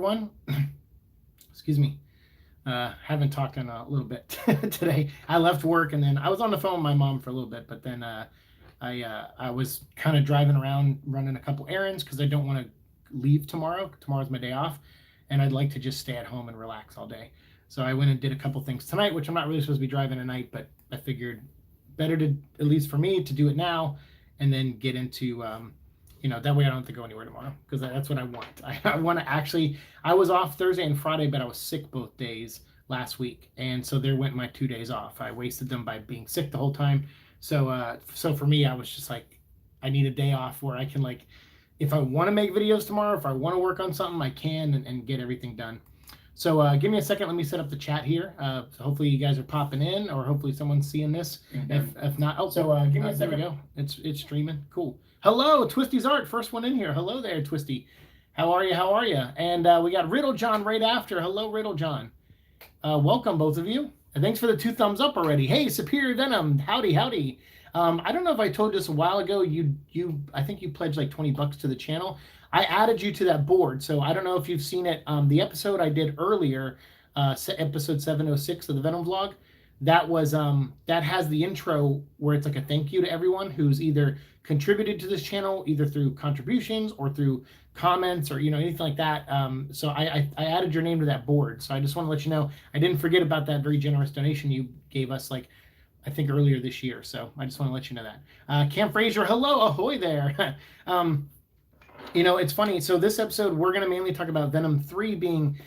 One, excuse me. Haven't talked in a little bit today. I left work and then I was on the phone with my mom for a little bit, but then I was kind of driving around running a couple errands because I don't want to leave tomorrow. Tomorrow's my day off, and I'd like to just stay at home and relax all day. So I went and did a couple things tonight, which I'm not really supposed to be driving tonight, but I figured better to, at least for me, to do it now and then get into that way I don't have to go anywhere tomorrow because that's what I want. I want to actually, I was off Thursday and Friday, but I was sick both days last week. And so there went my 2 days off. I wasted them by being sick the whole time. So for me, I was just like, I need a day off where I can, like, if I want to make videos tomorrow, if I want to work on something, I can and get everything done. So give me a second. Let me set up the chat here. So hopefully you guys are popping in, or hopefully someone's seeing this. If not, give me a second. There we go. It's streaming. Cool. Hello, Twisty's Art. First one in here. Hello there, Twisty. How are you? How are you? And we got Riddle John right after. Hello, Riddle John. Welcome, both of you. And thanks for the 2 thumbs up already. Hey, Superior Venom. Howdy, howdy. I don't know if I told you this a while ago. I think you pledged like $20 to the channel. I added you to that board, so I don't know if you've seen it. The episode I did earlier, episode 706 of the Venom vlog, that was that has the intro where it's like a thank you to everyone who's either contributed to this channel, either through contributions or through comments or anything like that. So I added your name to that board. So I just want to let you know I didn't forget about that very generous donation you gave us, like I think earlier this year. So I just want to let you know that. Cam Fraser, hello, ahoy there. It's funny. So this episode, we're going to mainly talk about Venom 3 being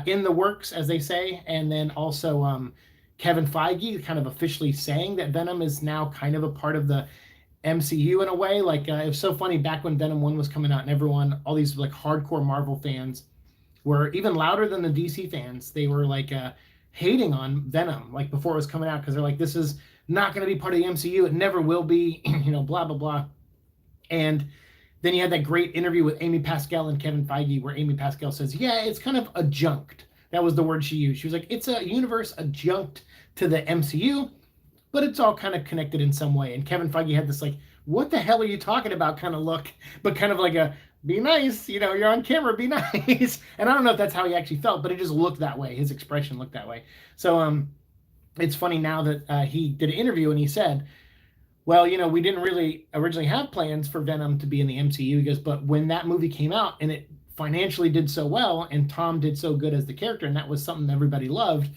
in the works, as they say. And then also Kevin Feige kind of officially saying that Venom is now kind of a part of the MCU in a way. Like it was so funny back when Venom 1 was coming out and everyone, all these like hardcore Marvel fans were even louder than the DC fans. They were like hating on Venom like before it was coming out because they're like, this is not going to be part of the MCU. It never will be, blah, blah, blah. And then you had that great interview with Amy Pascal and Kevin Feige where Amy Pascal says, yeah, it's kind of adjunct. That was the word she used. She was like, it's a universe adjunct to the MCU, but it's all kind of connected in some way. And Kevin Feige had this like, what the hell are you talking about kind of look, but kind of like a, be nice, you're on camera, be nice. And I don't know if that's how he actually felt, but it just looked that way. His expression looked that way. So it's funny now that he did an interview and he said, well, we didn't really originally have plans for Venom to be in the MCU. He goes, but when that movie came out and it financially did so well and Tom did so good as the character, and that was something everybody loved,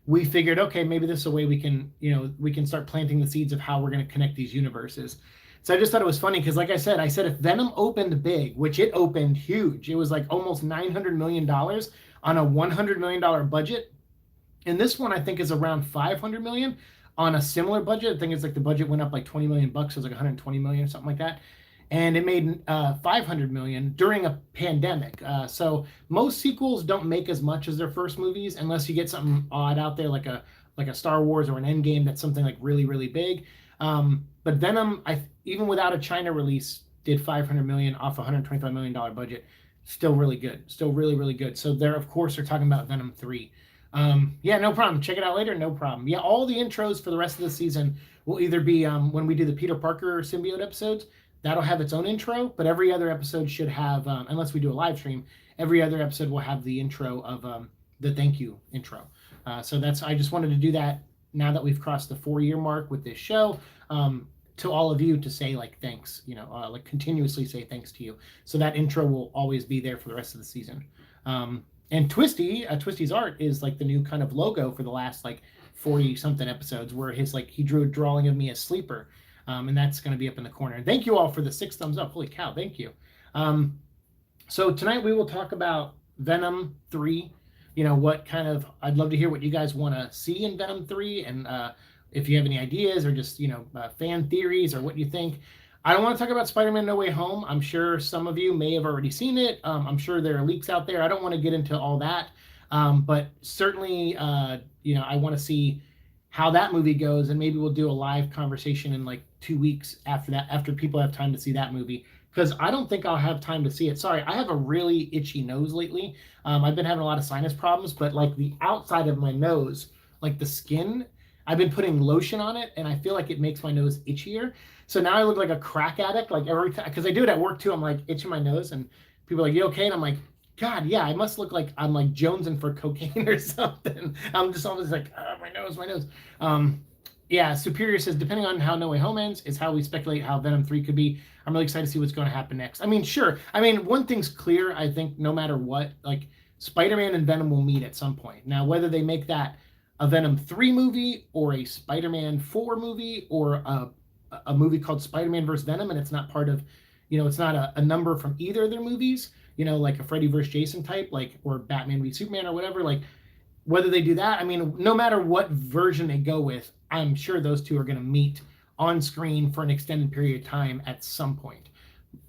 we figured, okay, maybe this is a way we can, we can start planting the seeds of how we're going to connect these universes. So I just thought it was funny because like I said if Venom opened big, which it opened huge, it was like almost $900 million on a $100 million budget. And this one I think is around $500 million on a similar budget. I think it's like the budget went up like $20 million. It was like $120 million or something like that. And it made $500 million during a pandemic. So most sequels don't make as much as their first movies unless you get something odd out there like a Star Wars or an Endgame that's something like really, really big. But Venom, even without a China release, did $500 million off a $125 million budget. Still really good. Still really, really good. So they're, of course, they're talking about Venom 3. Yeah, no problem. Check it out later. No problem. Yeah, all the intros for the rest of the season will either be when we do the Peter Parker symbiote episodes, that'll have its own intro, but every other episode should have, unless we do a live stream, every other episode will have the intro of the thank you intro. So I just wanted to do that now that we've crossed the 4-year mark with this show, to all of you to say like thanks, like continuously say thanks to you. So that intro will always be there for the rest of the season. And Twisty's Art is like the new kind of logo for the last like 40 something episodes where he drew a drawing of me as Sleeper. And that's going to be up in the corner. And thank you all for the 6 thumbs up. Holy cow, thank you. So tonight we will talk about Venom 3. I'd love to hear what you guys want to see in Venom 3. And if you have any ideas or just, fan theories or what you think. I don't want to talk about Spider-Man No Way Home. I'm sure some of you may have already seen it. I'm sure there are leaks out there. I don't want to get into all that. But certainly, I want to see how that movie goes, and maybe we'll do a live conversation in like 2 weeks after that, after people have time to see that movie, because I don't think I'll have time to see it. Sorry, I have a really itchy nose lately. I've been having a lot of sinus problems, but like the outside of my nose, like the skin, I've been putting lotion on it, and I feel like it makes my nose itchier. So now I look like a crack addict, like every time, because I do it at work too. I'm like itching my nose, and people are like, "You okay?" And I'm like, God, yeah, I must look like I'm like jonesing for cocaine or something. I'm just always like, oh, my nose. Um, yeah, Superior says, depending on how No Way Home ends, is how we speculate how Venom 3 could be. I'm really excited to see what's going to happen next. I mean, sure. I mean, one thing's clear, I think, no matter what, like, Spider-Man and Venom will meet at some point. Now, whether they make that a Venom 3 movie or a Spider-Man 4 movie or a movie called Spider-Man versus Venom, and it's not part of, it's not a number from either of their movies, like a Freddy versus Jason type, like, or Batman v Superman or whatever, like, whether they do that, I mean, no matter what version they go with, I'm sure those two are going to meet on screen for an extended period of time at some point.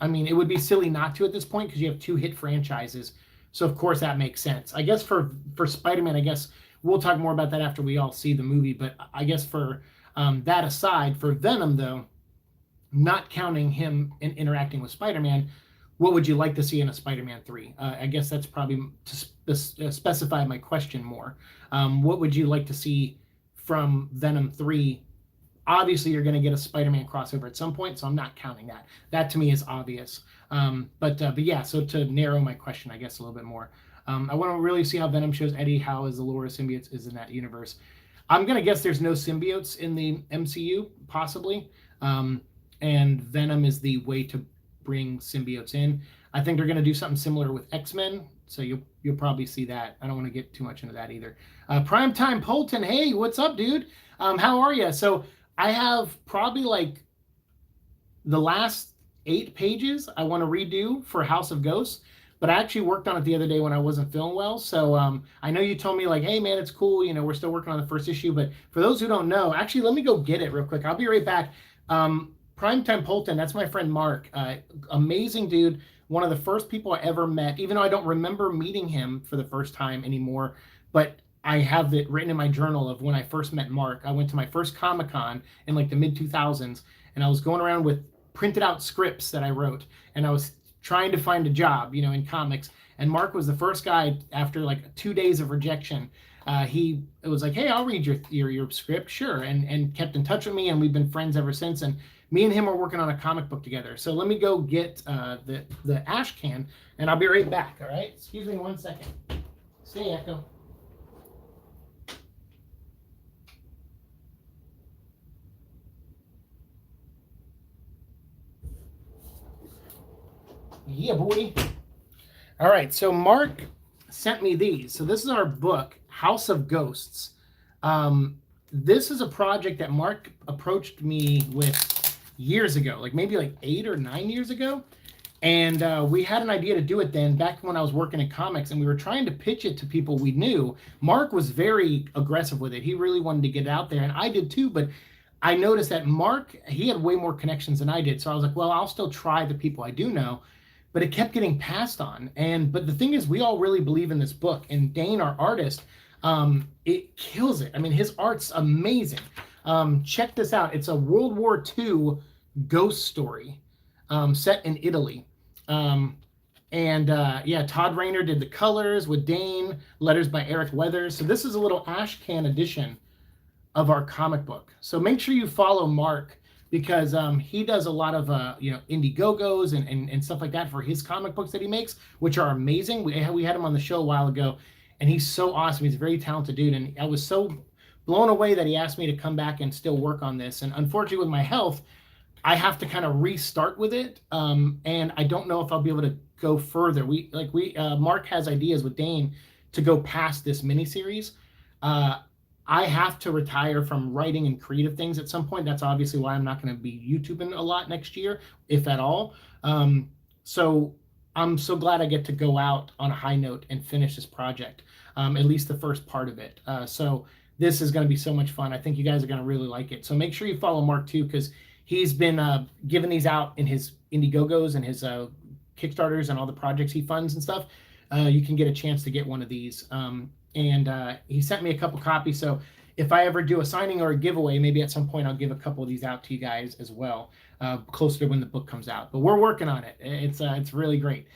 I mean, it would be silly not to at this point because you have two hit franchises. So of course that makes sense. I guess for Spider-Man, I guess we'll talk more about that after we all see the movie. But I guess for that aside, for Venom though, not counting him in interacting with Spider-Man, what would you like to see in a Spider-Man 3? I guess that's probably to specify my question more. What would you like to see from Venom 3? Obviously, you're going to get a Spider-Man crossover at some point, so I'm not counting that. That to me is obvious. But yeah, so to narrow my question, I guess, a little bit more, I want to really see how Venom shows Eddie how is the lore of symbiotes is in that universe. I'm going to guess there's no symbiotes in the MCU, possibly. And Venom is the way to bring symbiotes in. I think they're going to do something similar with X-Men, so you'll probably see that. I don't want to get too much into that either. Primetime Polton, hey, what's up, dude? How are you? So I have probably like the last 8 pages I want to redo for House of Ghosts, but I actually worked on it the other day when I wasn't feeling well. So I know you told me like, hey man, it's cool. We're still working on the first issue, but for those who don't know, actually, let me go get it real quick. I'll be right back. Primetime Polton, that's my friend Mark. Amazing dude. One of the first people I ever met, even though I don't remember meeting him for the first time anymore, but I have it written in my journal of when I first met Mark. I went to my first Comic-Con in like the mid-2000s, and I was going around with printed out scripts that I wrote, and I was trying to find a job, in comics. And Mark was the first guy after like 2 days of rejection. It was like, hey, I'll read your script, sure, and kept in touch with me, and we've been friends ever since. And me and him are working on a comic book together. So let me go get the ash can, and I'll be right back. All right, excuse me 1 second. Stay Echo. Yeah, boy. All right, so Mark sent me these. So this is our book, House of Ghosts. This is a project that Mark approached me with years ago, like maybe like 8 or 9 years ago. And we had an idea to do it then, back when I was working in comics, and we were trying to pitch it to people we knew. Mark was very aggressive with it. He really wanted to get it out there, and I did too, but I noticed that Mark, he had way more connections than I did. So I was like, well, I'll still try the people I do know. But it kept getting passed on. But the thing is, we all really believe in this book. And Dane, our artist, it kills it. I mean, his art's amazing. Check this out. It's a World War II ghost story set in Italy. Yeah, Todd Rayner did the colors with Dane, letters by Eric Weathers. So this is a little ash can edition of our comic book. So make sure you follow Mark, because he does a lot of Indiegogos and stuff like that for his comic books that he makes, which are amazing. We had him on the show a while ago, and he's so awesome. He's a very talented dude, and I was so blown away that he asked me to come back and still work on this. And unfortunately, with my health, I have to kind of restart with it, and I don't know if I'll be able to go further. Mark has ideas with Dane to go past this miniseries. I have to retire from writing and creative things at some point. That's obviously why I'm not going to be YouTubing a lot next year, if at all. So I'm so glad I get to go out on a high note and finish this project, at least the first part of it. So this is going to be so much fun. I think you guys are going to really like it. So make sure you follow Mark too, because he's been giving these out in his Indiegogos and his Kickstarters and all the projects he funds and stuff. You can get a chance to get one of these. And he sent me a couple copies. So if I ever do a signing or a giveaway, maybe at some point I'll give a couple of these out to you guys as well, closer to when the book comes out. But we're working on it. It's really great.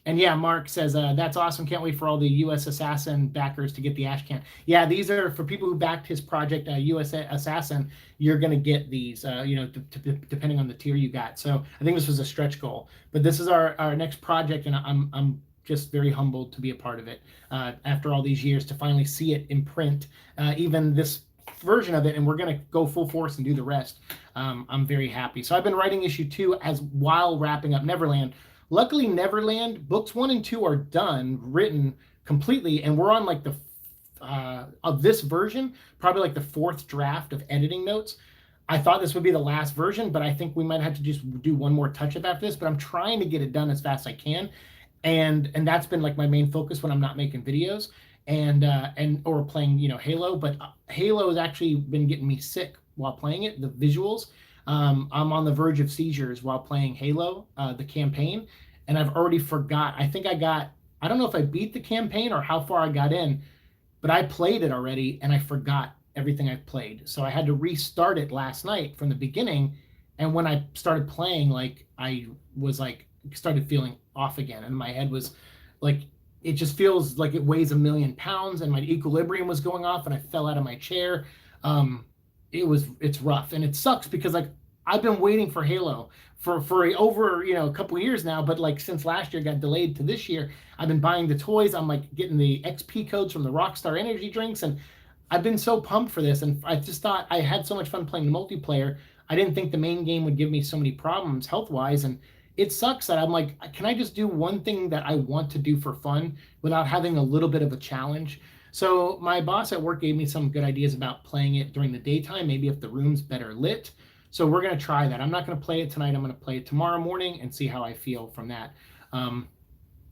And yeah, Mark says, that's awesome. Can't wait for all the U.S. Assassin backers to get the ash can. Yeah, these are for people who backed his project, U.S. Assassin. You're going to get these, depending on the tier you got. So I think this was a stretch goal. But this is our next project, and I'm just very humbled to be a part of it after all these years, to finally see it in print, even this version of it, and we're going to go full force and do the rest. I'm very happy. So I've been writing issue 2 while wrapping up Neverland. Luckily, Neverland books 1 and 2 are done, written completely, and we're on like the of this version, probably like the 4th draft of editing notes. I thought this would be the last version, but I think we might have to just do one more touch up after this. But I'm trying to get it done as fast as I can, and that's been like my main focus when I'm not making videos and or playing, you know, Halo. But Halo has actually been getting me sick while playing it. The visuals, I'm on the verge of seizures while playing Halo, the campaign, and I've already forgot. I think I don't know if I beat the campaign or how far I got in, but I played it already and I forgot everything I've played. So I had to restart it last night from the beginning. And when I started playing, like I was like, started feeling off again. And my head was like, it just feels like it weighs 1,000,000 pounds and my equilibrium was going off and I fell out of my chair. It's rough and it sucks because like I've been waiting for Halo for over, you know, a couple of years now, but like since last year got delayed to this year, I've been buying the toys. I'm like getting the XP codes from the Rockstar energy drinks, and I've been so pumped for this. And I just thought I had so much fun playing the multiplayer. I didn't think the main game would give me so many problems health wise, and it sucks that I'm like, can I just do one thing that I want to do for fun without having a little bit of a challenge? So my boss at work gave me some good ideas about playing it during the daytime, maybe if the room's better lit. So we're going to try that. I'm not going to play it tonight. I'm going to play it tomorrow morning and see how I feel from that.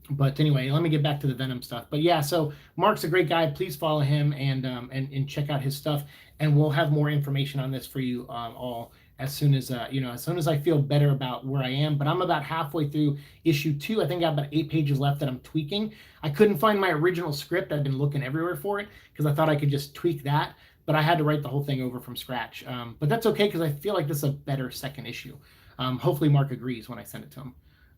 But anyway, let me get back to the Venom stuff. But yeah, so Mark's a great guy. Please follow him and check out his stuff. And we'll have more information on this for you all as soon as as soon as I feel better about where I am. But I'm about halfway through issue 2. I think I have about 8 pages left that I'm tweaking. I couldn't find my original script. I've been looking everywhere for it because I thought I could just tweak that. But I had to write the whole thing over from scratch. But that's okay because I feel like this is a better second issue. Hopefully Mark agrees when I send it to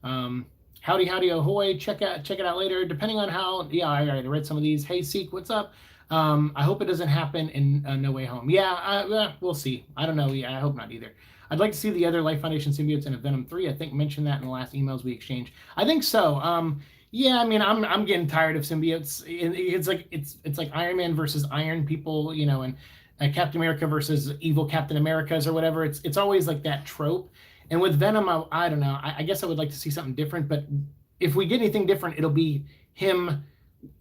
him. Howdy, ahoy. Check it out later. Depending on how, yeah, I already read some of these. Hey, Seek, what's up? I hope it doesn't happen in No Way Home. Yeah, we'll see. I don't know. Yeah, I hope not either. I'd like to see the other Life Foundation symbiotes in a Venom 3. I think mentioned that in the last emails we exchanged. I think so. Yeah, I mean, I'm getting tired of symbiotes. It's like Iron Man versus Iron people, you know, and Captain America versus evil Captain Americas or whatever. It's always like that trope. And with Venom, I don't know. I guess I would like to see something different. But if we get anything different, it'll be him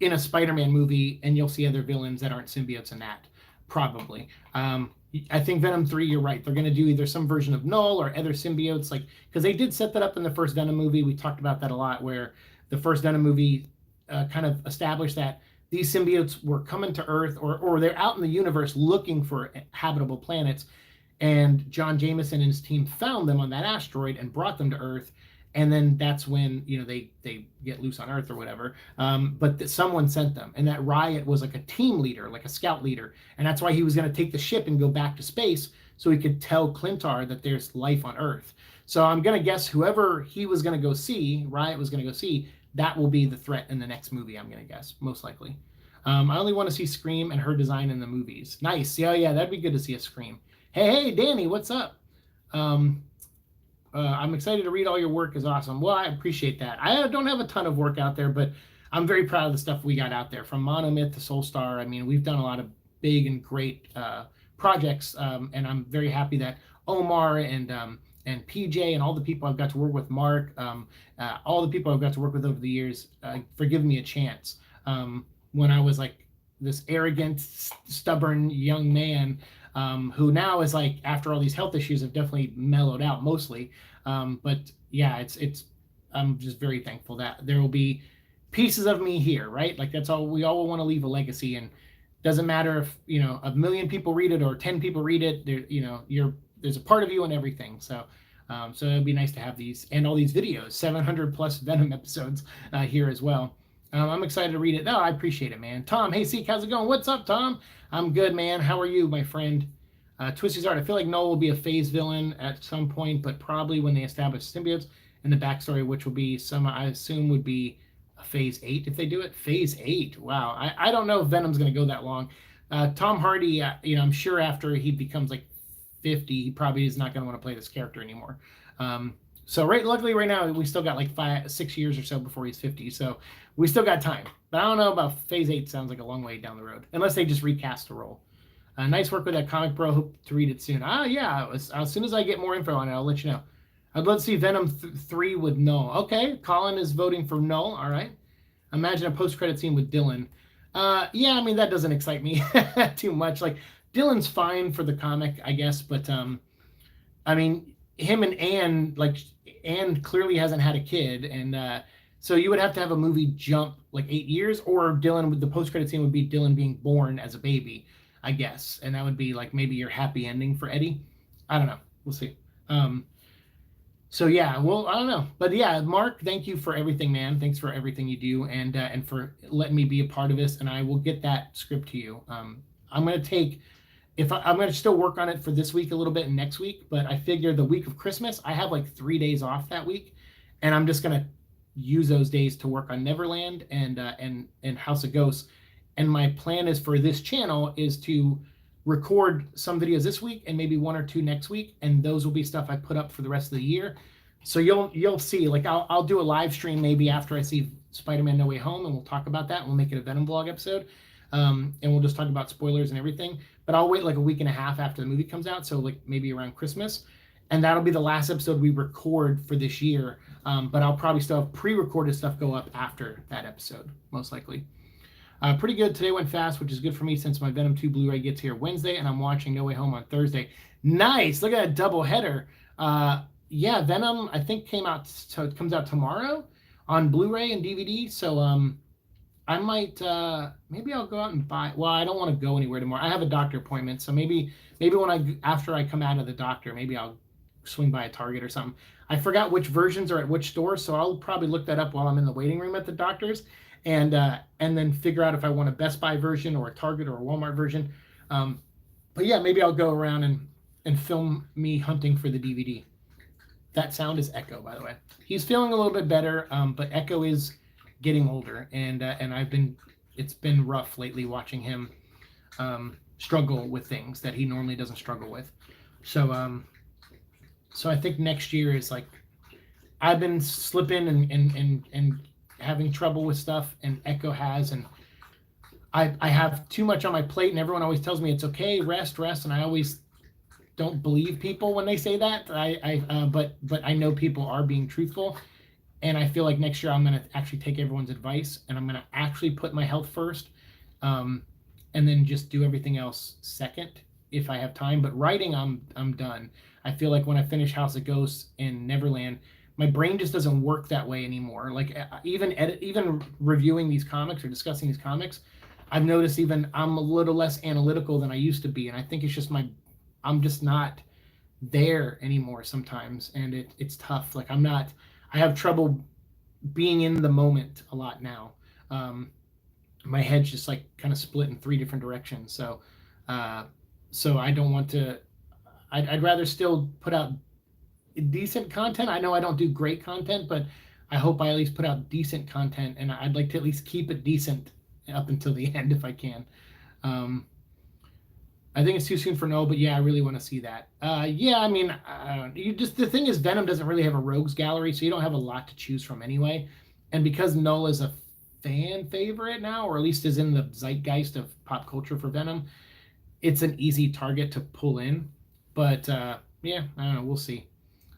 in a Spider-Man movie, and you'll see other villains that aren't symbiotes in that, probably. I think Venom 3, you're right. They're going to do either some version of Null or other symbiotes, like because they did set that up in the first Venom movie. We talked about that a lot, where the first Venom movie kind of established that these symbiotes were coming to Earth, or they're out in the universe looking for habitable planets. And John Jameson and his team found them on that asteroid and brought them to Earth. And then that's when, you know, they get loose on Earth or whatever. But someone sent them. And that Riot was like a team leader, like a scout leader. And that's why he was going to take the ship and go back to space so he could tell Clintar that there's life on Earth. So I'm going to guess whoever he was going to go see, Riot was going to go see, that will be the threat in the next movie, I'm going to guess, most likely. I only want to see Scream and her design in the movies. Nice. Yeah, that'd be good to see a Scream. Hey, Danny, what's up? I'm excited to read all your work. Is awesome. Well, I appreciate that. I don't have a ton of work out there, but I'm very proud of the stuff we got out there, from Monomyth to Solestar. I mean, we've done a lot of big and great projects, and I'm very happy that Omar and PJ and all the people I've got to work with, Mark, all the people I've got to work with over the years, for giving me a chance. When I was like this arrogant, stubborn young man, who now is like, after all these health issues, have definitely mellowed out mostly. But yeah, I'm just very thankful that there will be pieces of me here, right? Like that's all, we all want to leave a legacy, and doesn't matter if, you know, 1 million people read it or 10 people read it, there, you know, there's a part of you in everything. So it'd be nice to have these and all these videos, 700 plus Venom episodes here as well. I'm excited to read it. No, I appreciate it, man. Tom, hey, Seek, how's it going? What's up, Tom? I'm good, man. How are you, my friend? Twisty's Art, I feel like Null will be a phase villain at some point, but probably when they establish symbiotes and the backstory, which will be I assume would be a phase 8 if they do it. Phase 8. Wow. I don't know if Venom's going to go that long. Tom Hardy, you know, I'm sure after he becomes like 50, he probably is not going to want to play this character anymore. So luckily right now we still got like 6 years or so before he's 50. So we still got time. But I don't know about Phase 8. Sounds like a long way down the road, unless they just recast the role. Nice work with that comic, bro. Hope to read it soon. Yeah. As soon as I get more info on it, I'll let you know. I'd love to see Venom 3 with Null. Okay, Colin is voting for Null. All right. Imagine a post-credit scene with Dylan. Yeah, I mean that doesn't excite me too much. Like Dylan's fine for the comic, I guess, but I mean him and Anne, like Anne clearly hasn't had a kid, and so you would have to have a movie jump like 8 years, or Dylan with the post-credit scene would be Dylan being born as a baby, I guess, and that would be like maybe your happy ending for Eddie. I don't know. We'll see. So yeah, well, I don't know, but yeah, Mark, thank you for everything, man. Thanks for everything you do, and for letting me be a part of this. And I will get that script to you. I'm gonna take, I'm gonna still work on it for this week a little bit and next week, but I figure the week of Christmas, I have like 3 days off that week, and I'm just gonna use those days to work on Neverland and House of Ghosts. And my plan is for this channel is to record some videos this week and maybe 1 or 2 next week, and those will be stuff I put up for the rest of the year. So you'll see, like I'll do a live stream maybe after I see Spider-Man No Way Home, and we'll talk about that. We'll make it a Venom vlog episode, and we'll just talk about spoilers and everything. But I'll wait like a week and a half after the movie comes out, so like maybe around Christmas, and that'll be the last episode we record for this year. But I'll probably still have pre-recorded stuff go up after that episode, most likely. Pretty good. Today went fast, which is good for me since my Venom 2 Blu-ray gets here Wednesday, and I'm watching No Way Home on Thursday. Nice. Look at that double header. Yeah, Venom I think comes out tomorrow on Blu-ray and DVD. So I might maybe I'll go out and buy. Well, I don't want to go anywhere tomorrow. I have a doctor appointment, so maybe after I come out of the doctor, maybe I'll swing by a Target or something. I forgot which versions are at which store, so I'll probably look that up while I'm in the waiting room at the doctor's, and then figure out if I want a Best Buy version or a Target or a Walmart version. But yeah, maybe I'll go around and film me hunting for the DVD. That sound is Echo, by the way. He's feeling a little bit better, but Echo is getting older, and it's been rough lately watching him struggle with things that he normally doesn't struggle with. So I think next year is like, I've been slipping and having trouble with stuff, and Echo has, and I have too much on my plate, and everyone always tells me it's okay, rest, and I always don't believe people when they say that. But I know people are being truthful, and I feel like next year I'm going to actually take everyone's advice, and I'm going to actually put my health first, and then just do everything else second if I have time. But writing, I'm done. I feel like when I finish House of Ghosts and Neverland, my brain just doesn't work that way anymore. Like even reviewing these comics or discussing these comics, I've noticed even I'm a little less analytical than I used to be, and I think it's just I'm just not there anymore sometimes, and it's tough. Like I have trouble being in the moment a lot now. My head's just like kind of split in 3 different directions. So I don't want to. I'd rather still put out decent content. I know I don't do great content, but I hope I at least put out decent content, and I'd like to at least keep it decent up until the end if I can. I think it's too soon for no, but yeah, I really want to see that. Yeah, I mean, the thing is, Venom doesn't really have a rogues gallery, so you don't have a lot to choose from anyway. And because Null is a fan favorite now, or at least is in the zeitgeist of pop culture for Venom, it's an easy target to pull in. But yeah, I don't know. We'll see.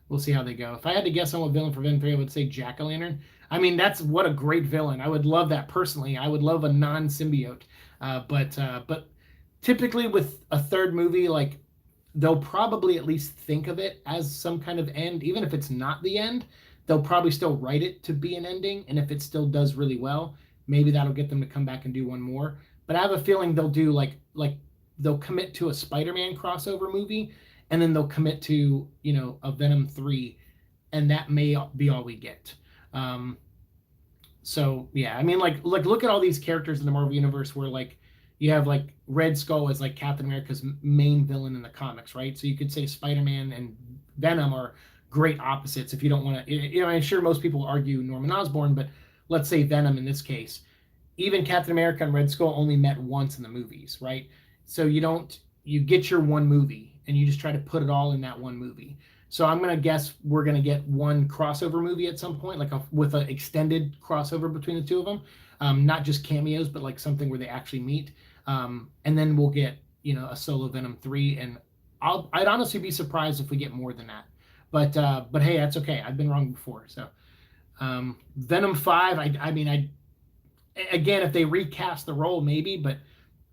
We'll see how they go. If I had to guess on what villain for Venom 3, I would say Jack-o'-lantern. I mean, what a great villain. I would love that personally. I would love a non-symbiote. But typically with a third movie, like they'll probably at least think of it as some kind of end. Even if it's not the end, they'll probably still write it to be an ending. And if it still does really well, maybe that'll get them to come back and do one more. But I have a feeling they'll do like they'll commit to a Spider-Man crossover movie, and then they'll commit to, a Venom 3, and that may be all we get. So yeah, I mean, like look at all these characters in the Marvel Universe where like you have like Red Skull as like Captain America's main villain in the comics, right? So you could say Spider-Man and Venom are great opposites if you don't want to. I'm sure most people argue Norman Osborn, but let's say Venom in this case. Even Captain America and Red Skull only met once in the movies, right? So you get your one movie and you just try to put it all in that one movie. So I'm gonna guess we're gonna get one crossover movie at some point, like with an extended crossover between the two of them, not just cameos, but like something where they actually meet. And then we'll get a solo Venom 3, and I'd honestly be surprised if we get more than that. But hey, that's okay. I've been wrong before. So Venom 5, I mean, again, if they recast the role, maybe, but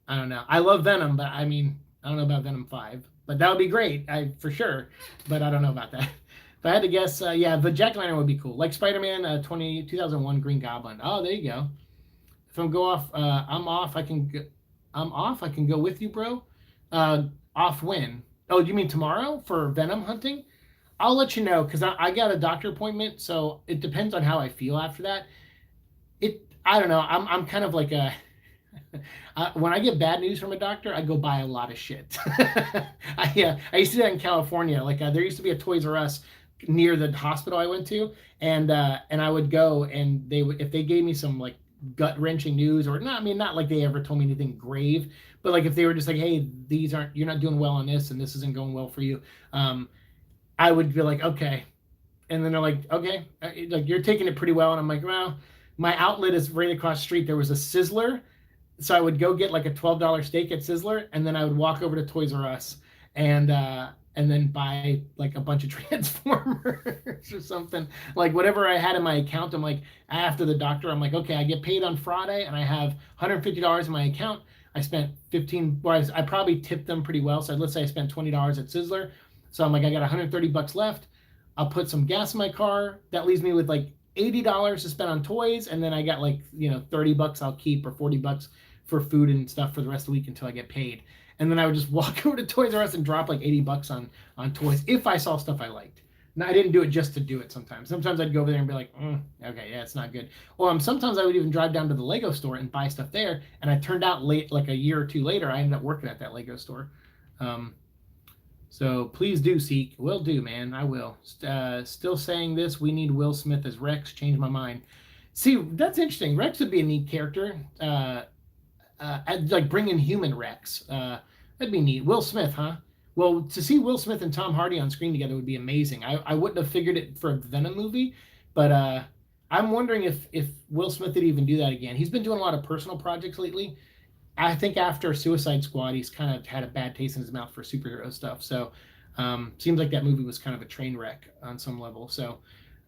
I don't know. I love Venom, but I mean, I don't know about Venom 5. But that would be great, for sure. But I don't know about that. If I had to guess, yeah, the Jack Lantern would be cool. Like Spider-Man 2001 Green Goblin. Oh, there you go. If I'm go off, I'm off. I'm off. I can go with you, bro. Off when? Oh, do you mean tomorrow for Venom hunting? I'll let you know because I got a doctor appointment, so it depends on how I feel after that. I don't know. I'm kind of like a when I get bad news from a doctor, I go buy a lot of shit. I used to do that in California. Like there used to be a Toys R Us near the hospital I went to, and I would go, and they would, if they gave me some like gut wrenching news, or not, I mean, not like they ever told me anything grave, but like if they were just like, hey, you're not doing well on this, and this isn't going well for you, I would be like, okay. And then they're like, okay, like you're taking it pretty well. And I'm like, well, my outlet is right across the street. There was a Sizzler. So I would go get like a $12 steak at Sizzler, and then I would walk over to Toys R Us and then buy like a bunch of Transformers or something. Like whatever I had in my account, I'm like, after the doctor, I'm like, okay, I get paid on Friday and I have $150 in my account. I spent 15, well, I probably tipped them pretty well. So let's say I spent $20 at Sizzler. So I'm like, I got $130 left. I'll put some gas in my car. That leaves me with like $80 to spend on toys. And then I got like, $30 I'll keep, or $40 for food and stuff for the rest of the week until I get paid. And then I would just walk over to Toys R Us and drop like $80 on toys if I saw stuff I liked. Now, I didn't do it just to do it sometimes. Sometimes I'd go over there and be like, okay, yeah, it's not good. Or sometimes I would even drive down to the Lego store and buy stuff there. And I turned out late, like a year or two later, I ended up working at that Lego store. So please do, Seek. Will do, man. I will. Still saying this. We need Will Smith as Rex. Change my mind. See, that's interesting. Rex would be a neat character. Like bring in human Rex. That'd be neat. Will Smith, huh? Well, to see Will Smith and Tom Hardy on screen together would be amazing. I wouldn't have figured it for a Venom movie, but I'm wondering if Will Smith would even do that again. He's been doing a lot of personal projects lately. I think after Suicide Squad, he's kind of had a bad taste in his mouth for superhero stuff. So seems like that movie was kind of a train wreck on some level. So,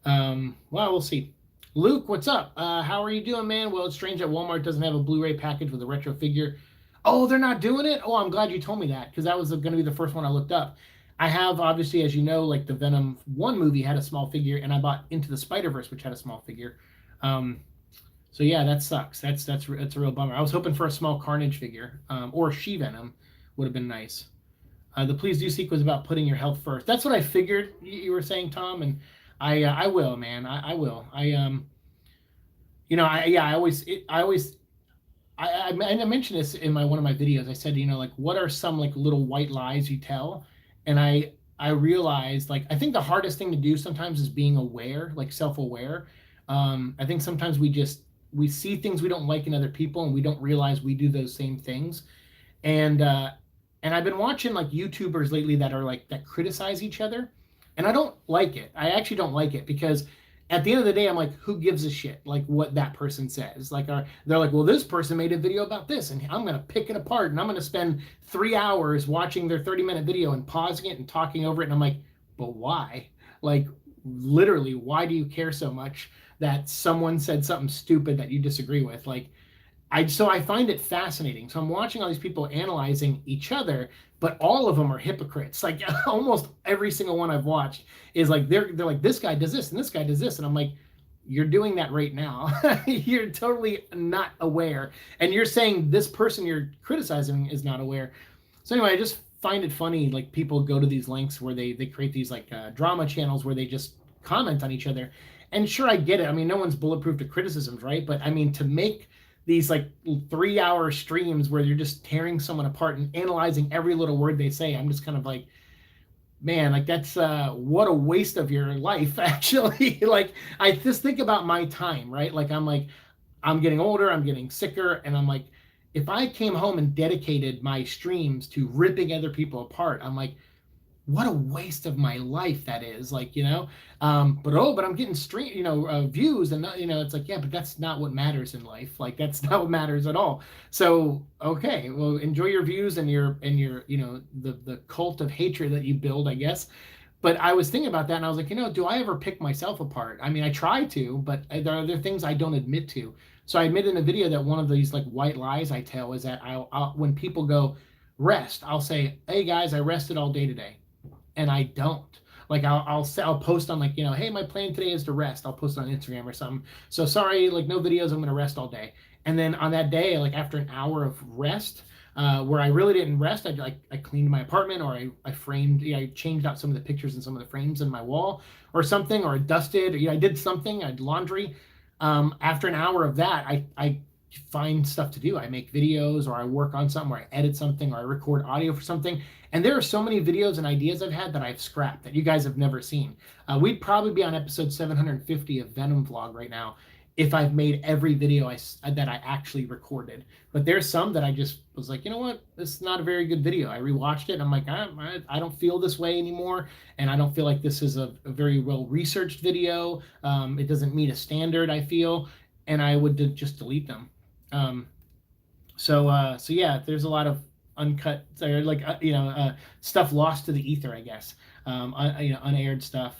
well, we'll see. Luke, what's up? How are you doing, man? Well, it's strange that Walmart doesn't have a Blu-ray package with a retro figure. Oh, they're not doing it? Oh, I'm glad you told me that, because that was going to be the first one I looked up. I have, obviously, as you know, like the Venom 1 movie had a small figure, and I bought Into the Spider-Verse, which had a small figure. So yeah, that sucks. That's a real bummer. I was hoping for a small Carnage figure, or She-Venom would have been nice. The Please Do Seek was about putting your health first. That's what I figured you were saying, Tom, and I will, man. I will. I mentioned this in one of my videos. I said, like, what are some like little white lies you tell? And I realized, like, I think the hardest thing to do sometimes is being aware, like self-aware. I think sometimes we see things we don't like in other people, and we don't realize we do those same things. And I've been watching like YouTubers lately that criticize each other, and I don't like it. I actually don't like it, because at the end of the day, I'm like, who gives a shit like what that person says? Like, they're like, well, this person made a video about this, and I'm gonna pick it apart, and I'm gonna spend 3 hours watching their 30-minute video and pausing it and talking over it. And I'm like, but why? Like, literally, why do you care so much that someone said something stupid that you disagree with? Like, I find it fascinating. So I'm watching all these people analyzing each other, but all of them are hypocrites. Like almost every single one I've watched is like, they're like, this guy does this and this guy does this. And I'm like, you're doing that right now. You're totally not aware. And you're saying this person you're criticizing is not aware. So anyway, I just find it funny. Like, people go to these lengths where they create these like drama channels where they just comment on each other. And sure, I get it. I mean, no one's bulletproof to criticisms, right? But I mean, to make these like 3-hour streams where you're just tearing someone apart and analyzing every little word they say, I'm just kind of like, man, like that's what a waste of your life, actually. Like, I just think about my time, right? Like, I'm getting older, I'm getting sicker, and I'm like, if I came home and dedicated my streams to ripping other people apart, I'm like, what a waste of my life that is, like, but I'm getting stream, views, and it's like, yeah, but that's not what matters in life. Like, that's not what matters at all. So okay, well, enjoy your views and your the cult of hatred that you build, I guess. But I was thinking about that, and I was like, do I ever pick myself apart? I mean, I try to, but there are things I don't admit to. So I admit in a video that one of these like white lies I tell is that I'll when people go rest, I'll say, hey guys, I rested all day today, and I don't. Like I'll post on, like, hey, my plan today is to rest. I'll post on Instagram or something. So sorry, like, no videos. I'm gonna rest all day. And then on that day, like after an hour of rest, where I really didn't rest, I cleaned my apartment, or I framed, I changed out some of the pictures and some of the frames in my wall or something, or I dusted, I did something, I did laundry. After an hour of that, I find stuff to do. I make videos, or I work on something, or I edit something, or I record audio for something. And there are so many videos and ideas I've had that I've scrapped that you guys have never seen. We'd probably be on episode 750 of Venom Vlog right now if I've made every video that I actually recorded. But there's some that I just was like, you know what, this is not a very good video. I rewatched it, and I'm like, I don't feel this way anymore, and I don't feel like this is a very well researched video. It doesn't meet a standard, I feel, and I would just delete them. Um, so yeah, there's a lot of uncut, like stuff lost to the ether, I guess. Unaired stuff.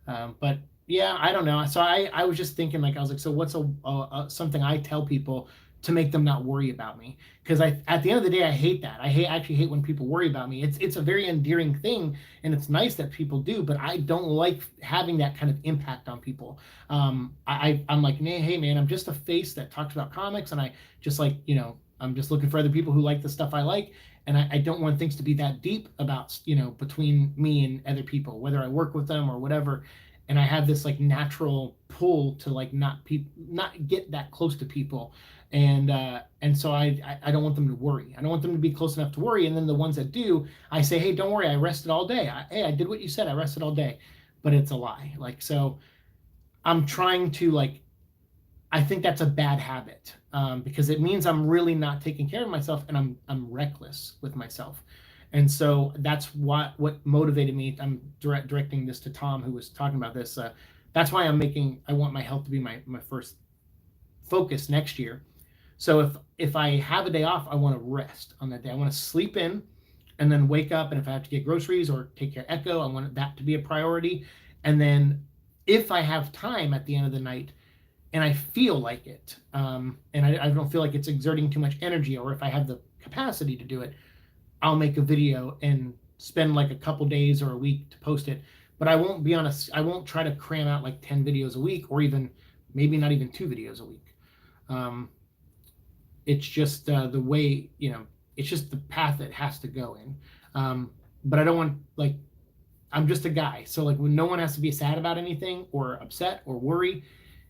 But yeah, I don't know. So I was just thinking, like, I was like, so what's something I tell people to make them not worry about me? Because at the end of the day, I hate that. Actually hate when people worry about me. It's a very endearing thing, and it's nice that people do, but I don't like having that kind of impact on people. I'm like, hey man, I'm just a face that talks about comics, and I just like, I'm just looking for other people who like the stuff I like, and I don't want things to be that deep about, between me and other people, whether I work with them or whatever. And I have this like natural pull to like not get that close to people, and so I don't want them to worry. I don't want them to be close enough to worry. And then the ones that do, I say, hey, don't worry, I rested all day. Hey, I did what you said, I rested all day, but it's a lie. Like, so I'm trying to, like, I think that's a bad habit, because it means I'm really not taking care of myself, and I'm reckless with myself. And so that's what motivated me. I'm directing this to Tom, who was talking about this. That's why I want my health to be my first focus next year. So if I have a day off, I want to rest on that day. I want to sleep in and then wake up. And if I have to get groceries or take care of Echo, I want that to be a priority. And then if I have time at the end of the night, and I feel like it, and I don't feel like it's exerting too much energy, or if I have the capacity to do it, I'll make a video and spend like a couple days or a week to post it. But I won't I won't try to cram out like 10 videos a week, or even maybe not even 2 videos a week. It's just the way, it's just the path it has to go in. But I don't want, like, I'm just a guy. So like, when no one has to be sad about anything or upset or worry,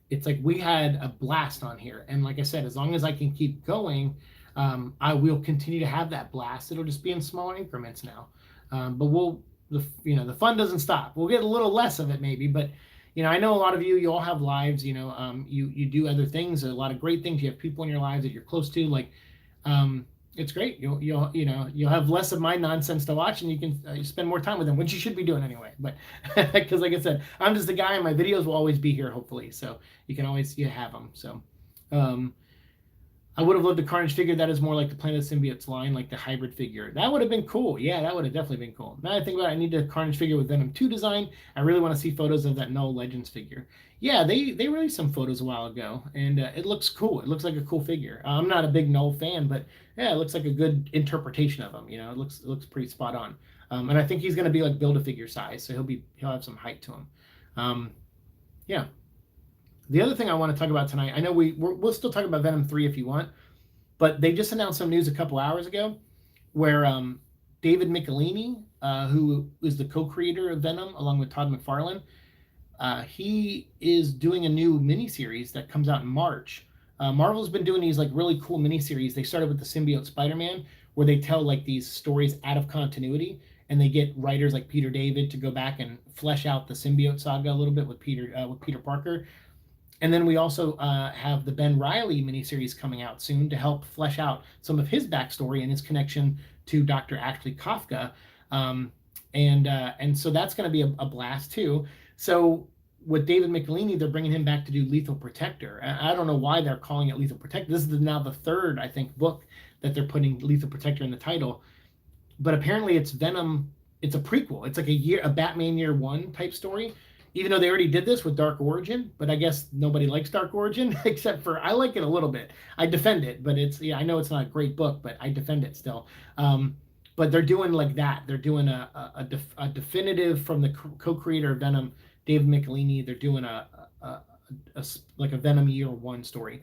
it's like, we had a blast on here. And like I said, as long as I can keep going, I will continue to have that blast. It'll just be in smaller increments now. But the fun doesn't stop. We'll get a little less of it maybe, but I know a lot of you all have lives, you do other things, a lot of great things. You have people in your lives that you're close to, like, it's great. You'll have less of my nonsense to watch, and you can spend more time with them, which you should be doing anyway. But because like I said, I'm just a guy, and my videos will always be here, hopefully. So you can always have them. So, I would have loved a Carnage figure that is more like the Planet of Symbiotes line, like the hybrid figure. That would have been cool. Yeah, that would have definitely been cool. Now I think about it, I need a Carnage figure with Venom 2 design. I really want to see photos of that Null Legends figure. Yeah, they released some photos a while ago, and it looks cool. It looks like a cool figure. I'm not a big Null fan, but yeah, it looks like a good interpretation of him. It looks pretty spot on. And I think he's going to be like Build-A-Figure size, so he'll have some height to him. Yeah. The other thing I want to talk about tonight, I know we'll still talk about Venom 3 if you want, but they just announced some news a couple hours ago where David Michelini, who is the co-creator of Venom along with Todd McFarlane, he is doing a new miniseries that comes out in March. Marvel's been doing these like really cool miniseries. They started with the Symbiote Spider-Man, where they tell like these stories out of continuity, and they get writers like Peter David to go back and flesh out the Symbiote saga a little bit with Peter Parker. And then we also have the Ben Reilly miniseries coming out soon to help flesh out some of his backstory and his connection to Dr. Ashley Kafka. and so that's going to be a blast too. So with David Michelinie, they're bringing him back to do Lethal Protector. I don't know why they're calling it Lethal Protector. This is now the third, I think, book that they're putting Lethal Protector in the title. But apparently it's Venom. It's a prequel. It's like a Batman Year One type story. Even though they already did this with Dark Origin, but I guess nobody likes Dark Origin except for I like it a little bit. I defend it, but I know it's not a great book, but I defend it still. But they're doing like that. They're doing a definitive from the co-creator of Venom, David Michelinie. They're doing like a Venom Year One story,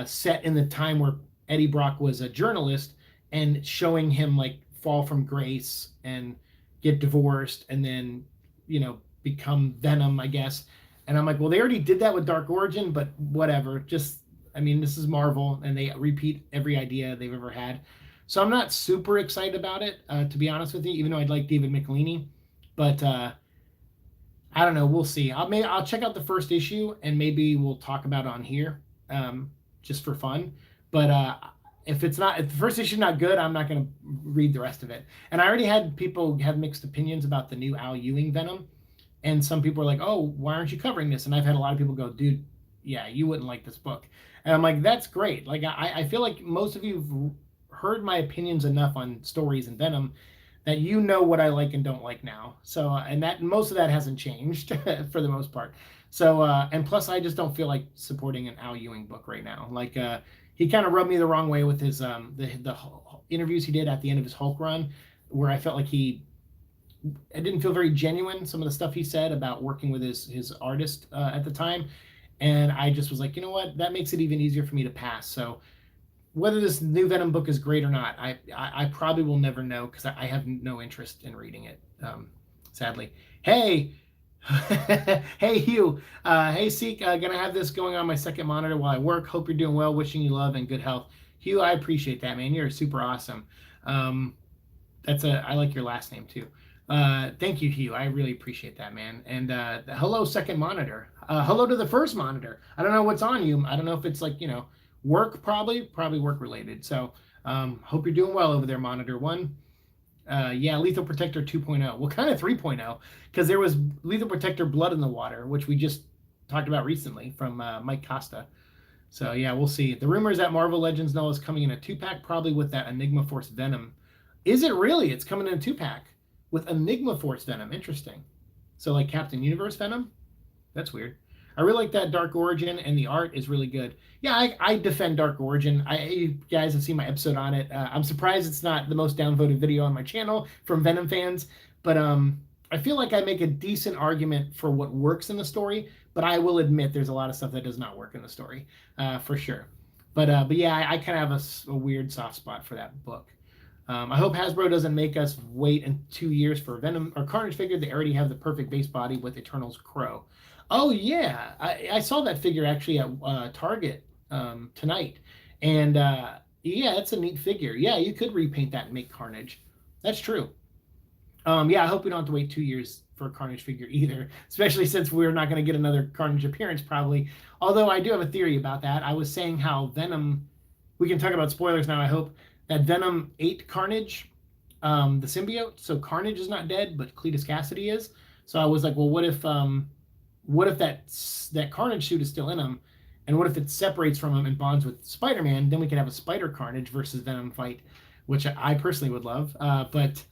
set in the time where Eddie Brock was a journalist, and showing him like fall from grace and get divorced, and then become Venom, I guess. And I'm like, well, they already did that with Dark Origin, but whatever. Just, I mean, this is Marvel, and they repeat every idea they've ever had. So I'm not super excited about it, to be honest with you, even though I'd like David Michelinie. But I don't know. We'll see. I'll check out the first issue, and maybe we'll talk about it on here, just for fun. But if the first issue is not good, I'm not going to read the rest of it. And I already had people have mixed opinions about the new Al Ewing Venom. And some people are like, oh, why aren't you covering this? And I've had a lot of people go, dude, yeah, you wouldn't like this book. And I'm like, that's great. Like, I feel like most of you have heard my opinions enough on stories and Venom that you know what I like and don't like now. So, and that most of that hasn't changed for the most part. So, and plus I just don't feel like supporting an Al Ewing book right now. Like, he kind of rubbed me the wrong way with his, the interviews he did at the end of his Hulk run, where I felt like it didn't feel very genuine, some of the stuff he said about working with his artist at the time. And I just was like, you know what? That makes it even easier for me to pass. So whether this new Venom book is great or not, I probably will never know, because I have no interest in reading it, sadly. Hey, hey, Hugh. Hey, Seek. Gonna have this going on my second monitor while I work. Hope you're doing well. Wishing you love and good health. Hugh, I appreciate that, man. You're super awesome. I like your last name, too. Thank you, Hugh. I really appreciate that, man. And hello, second monitor. Hello to the first monitor. I don't know what's on you. I don't know if it's like, work, probably work related. So hope you're doing well over there, monitor one. Yeah, Lethal Protector 2.0. Well, kind of 3.0, because there was Lethal Protector Blood in the Water, which we just talked about recently from Mike Costa. So yeah, we'll see. The rumor is that Marvel Legends Null is coming in a 2-pack, probably with that Enigma Force Venom. Is it really? It's coming in a 2-pack. With Enigma Force Venom. Interesting. So like Captain Universe Venom? That's weird. I really like that Dark Origin, and the art is really good. Yeah, I defend Dark Origin. You guys have seen my episode on it. I'm surprised it's not the most downvoted video on my channel from Venom fans, but I feel like I make a decent argument for what works in the story, but I will admit there's a lot of stuff that does not work in the story, for sure. But yeah, I kind of have a weird soft spot for that book. I hope Hasbro doesn't make us wait in 2 years for Venom or Carnage figure. They already have the perfect base body with Eternal's Crow. Oh, yeah. I saw that figure actually at Target tonight. And yeah, it's a neat figure. Yeah, you could repaint that and make Carnage. That's true. Yeah, I hope we don't have to wait 2 years for a Carnage figure either, especially since we're not going to get another Carnage appearance probably. Although I do have a theory about that. I was saying how Venom, we can talk about spoilers now, I hope, that Venom ate Carnage, the symbiote. So Carnage is not dead, but Cletus Cassidy is. So I was like, well, what if that Carnage suit is still in him, and what if it separates from him and bonds with Spider-Man? Then we could have a Spider Carnage versus Venom fight, which I personally would love. But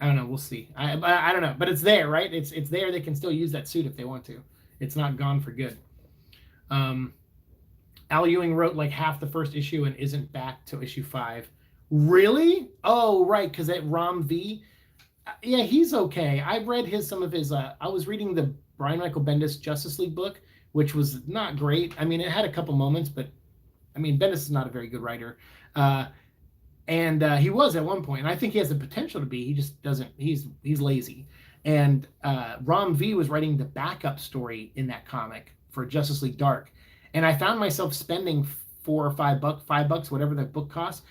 I don't know. We'll see. I don't know. But it's there, right? It's there. They can still use that suit if they want to. It's not gone for good. Al Ewing wrote like half the first issue and isn't back till issue 5. Really? Oh, right, because at Rom V, yeah, he's okay. I've read some of his. I was reading the Brian Michael Bendis Justice League book, which was not great. I mean, it had a couple moments, but I mean, Bendis is not a very good writer, and he was at one point, and I think he has the potential to be. He just doesn't. He's lazy. And Rom V was writing the backup story in that comic for Justice League Dark, and I found myself spending $4 or $5, whatever that book costs.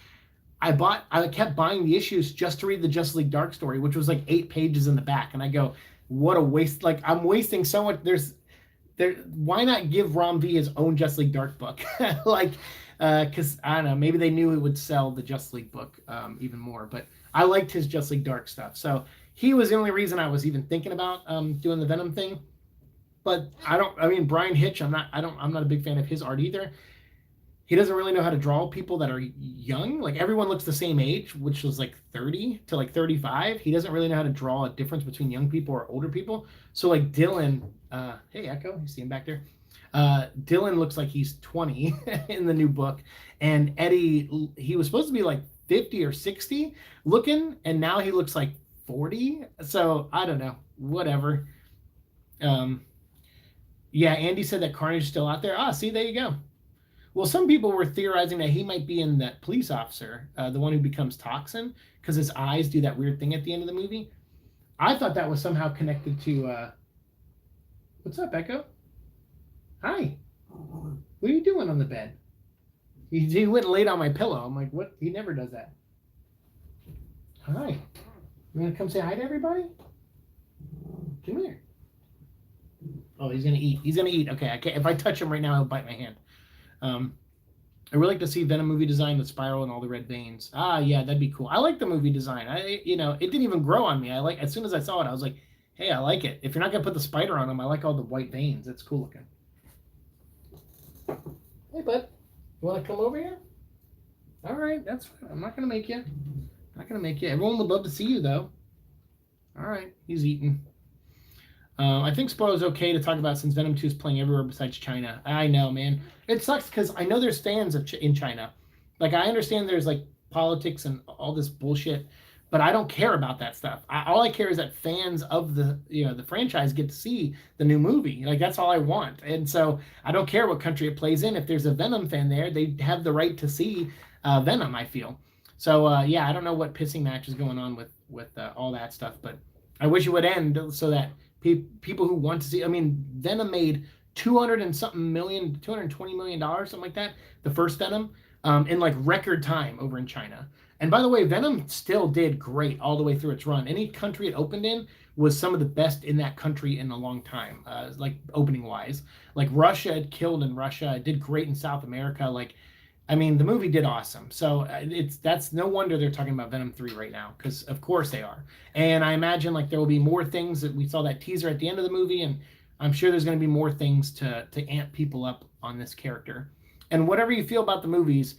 I kept buying the issues just to read the Justice League Dark story, which was like 8 pages in the back. And I go, what a waste. Like, I'm wasting so much. Why not give Rom V his own Justice League Dark book? Like, because I don't know, maybe they knew it would sell the Justice League book even more. But I liked his Justice League Dark stuff. So he was the only reason I was even thinking about doing the Venom thing. But I mean, Brian Hitch, I'm not a big fan of his art either. He doesn't really know how to draw people that are young. Like everyone looks the same age, which was like 30 to like 35. He doesn't really know how to draw a difference between young people or older people. So like Dylan, hey Echo, you see him back there? Dylan looks like he's 20 in the new book, and Eddie, he was supposed to be like 50 or 60 looking, and now he looks like 40. So I don't know, whatever. Yeah, Andy said that Carnage is still out there. Ah, see, there you go. Well, some people were theorizing that he might be in that police officer, the one who becomes Toxin, because his eyes do that weird thing at the end of the movie. I thought that was somehow connected to. What's up, Echo? Hi. What are you doing on the bed? He went and laid on my pillow. I'm like, what? He never does that. Hi. You want to come say hi to everybody? Come here. Oh, he's gonna eat. He's gonna eat. Okay, I can't. If I touch him right now, he'll bite my hand. I really like to see Venom movie design with Spiral and all the red veins. Ah, yeah, that'd be cool. I like the movie design. It didn't even grow on me. As soon as I saw it, I was like, hey, I like it. If you're not gonna put the spider on him, I like all the white veins. It's cool looking. Hey, bud, you want to come over here? All right, that's fine. I'm not gonna make you. Not gonna make you. Everyone would love to see you though. All right, he's eating. I think spoiler's okay to talk about since Venom 2 is playing everywhere besides China. I know, man. It sucks because I know there's fans in China. Like, I understand there's, like, politics and all this bullshit, but I don't care about that stuff. All I care is that fans of the franchise get to see the new movie. Like, that's all I want. And so I don't care what country it plays in. If there's a Venom fan there, they have the right to see Venom, I feel. So, yeah, I don't know what pissing match is going on with all that stuff, but I wish it would end so that people who want to see, I mean, Venom made $220 million, something like that, the first Venom, in like record time over in China. And by the way, Venom still did great all the way through its run. Any country it opened in was some of the best in that country in a long time, like opening wise. Like Russia, it killed in Russia. It did great in South America. Like, I mean, the movie did awesome. So that's no wonder they're talking about Venom 3 right now, because of course they are. And I imagine like there will be more things that we saw that teaser at the end of the movie, and I'm sure there's going to be more things to amp people up on this character. And whatever you feel about the movies,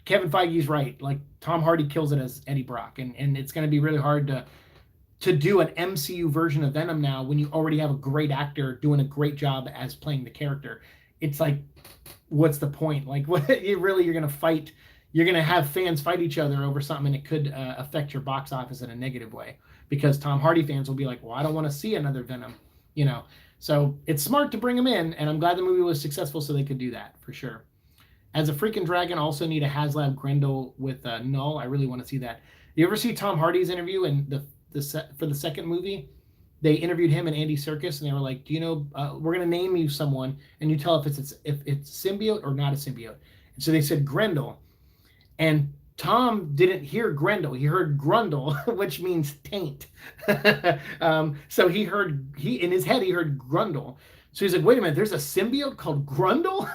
Kevin Feige's right. Like Tom Hardy kills it as Eddie Brock, and it's going to be really hard to do an MCU version of Venom now when you already have a great actor doing a great job as playing the character. It's like, what's the point? Like, what you're going to fight? You're going to have fans fight each other over something, and it could affect your box office in a negative way, because Tom Hardy fans will be like, well, I don't want to see another Venom, So it's smart to bring him in, and I'm glad the movie was successful so they could do that, for sure. As a freaking dragon, also need a HasLab Grendel with Null. I really want to see that. You ever see Tom Hardy's interview for the second movie? They interviewed him and Andy Serkis, and they were like, do you know, we're going to name you someone, and you tell if it's symbiote or not a symbiote. And so they said Grendel. And Tom didn't hear Grendel. He heard Grundle, which means taint. So in his head, he heard Grundle. So he's like, wait a minute, there's a symbiote called Grundle?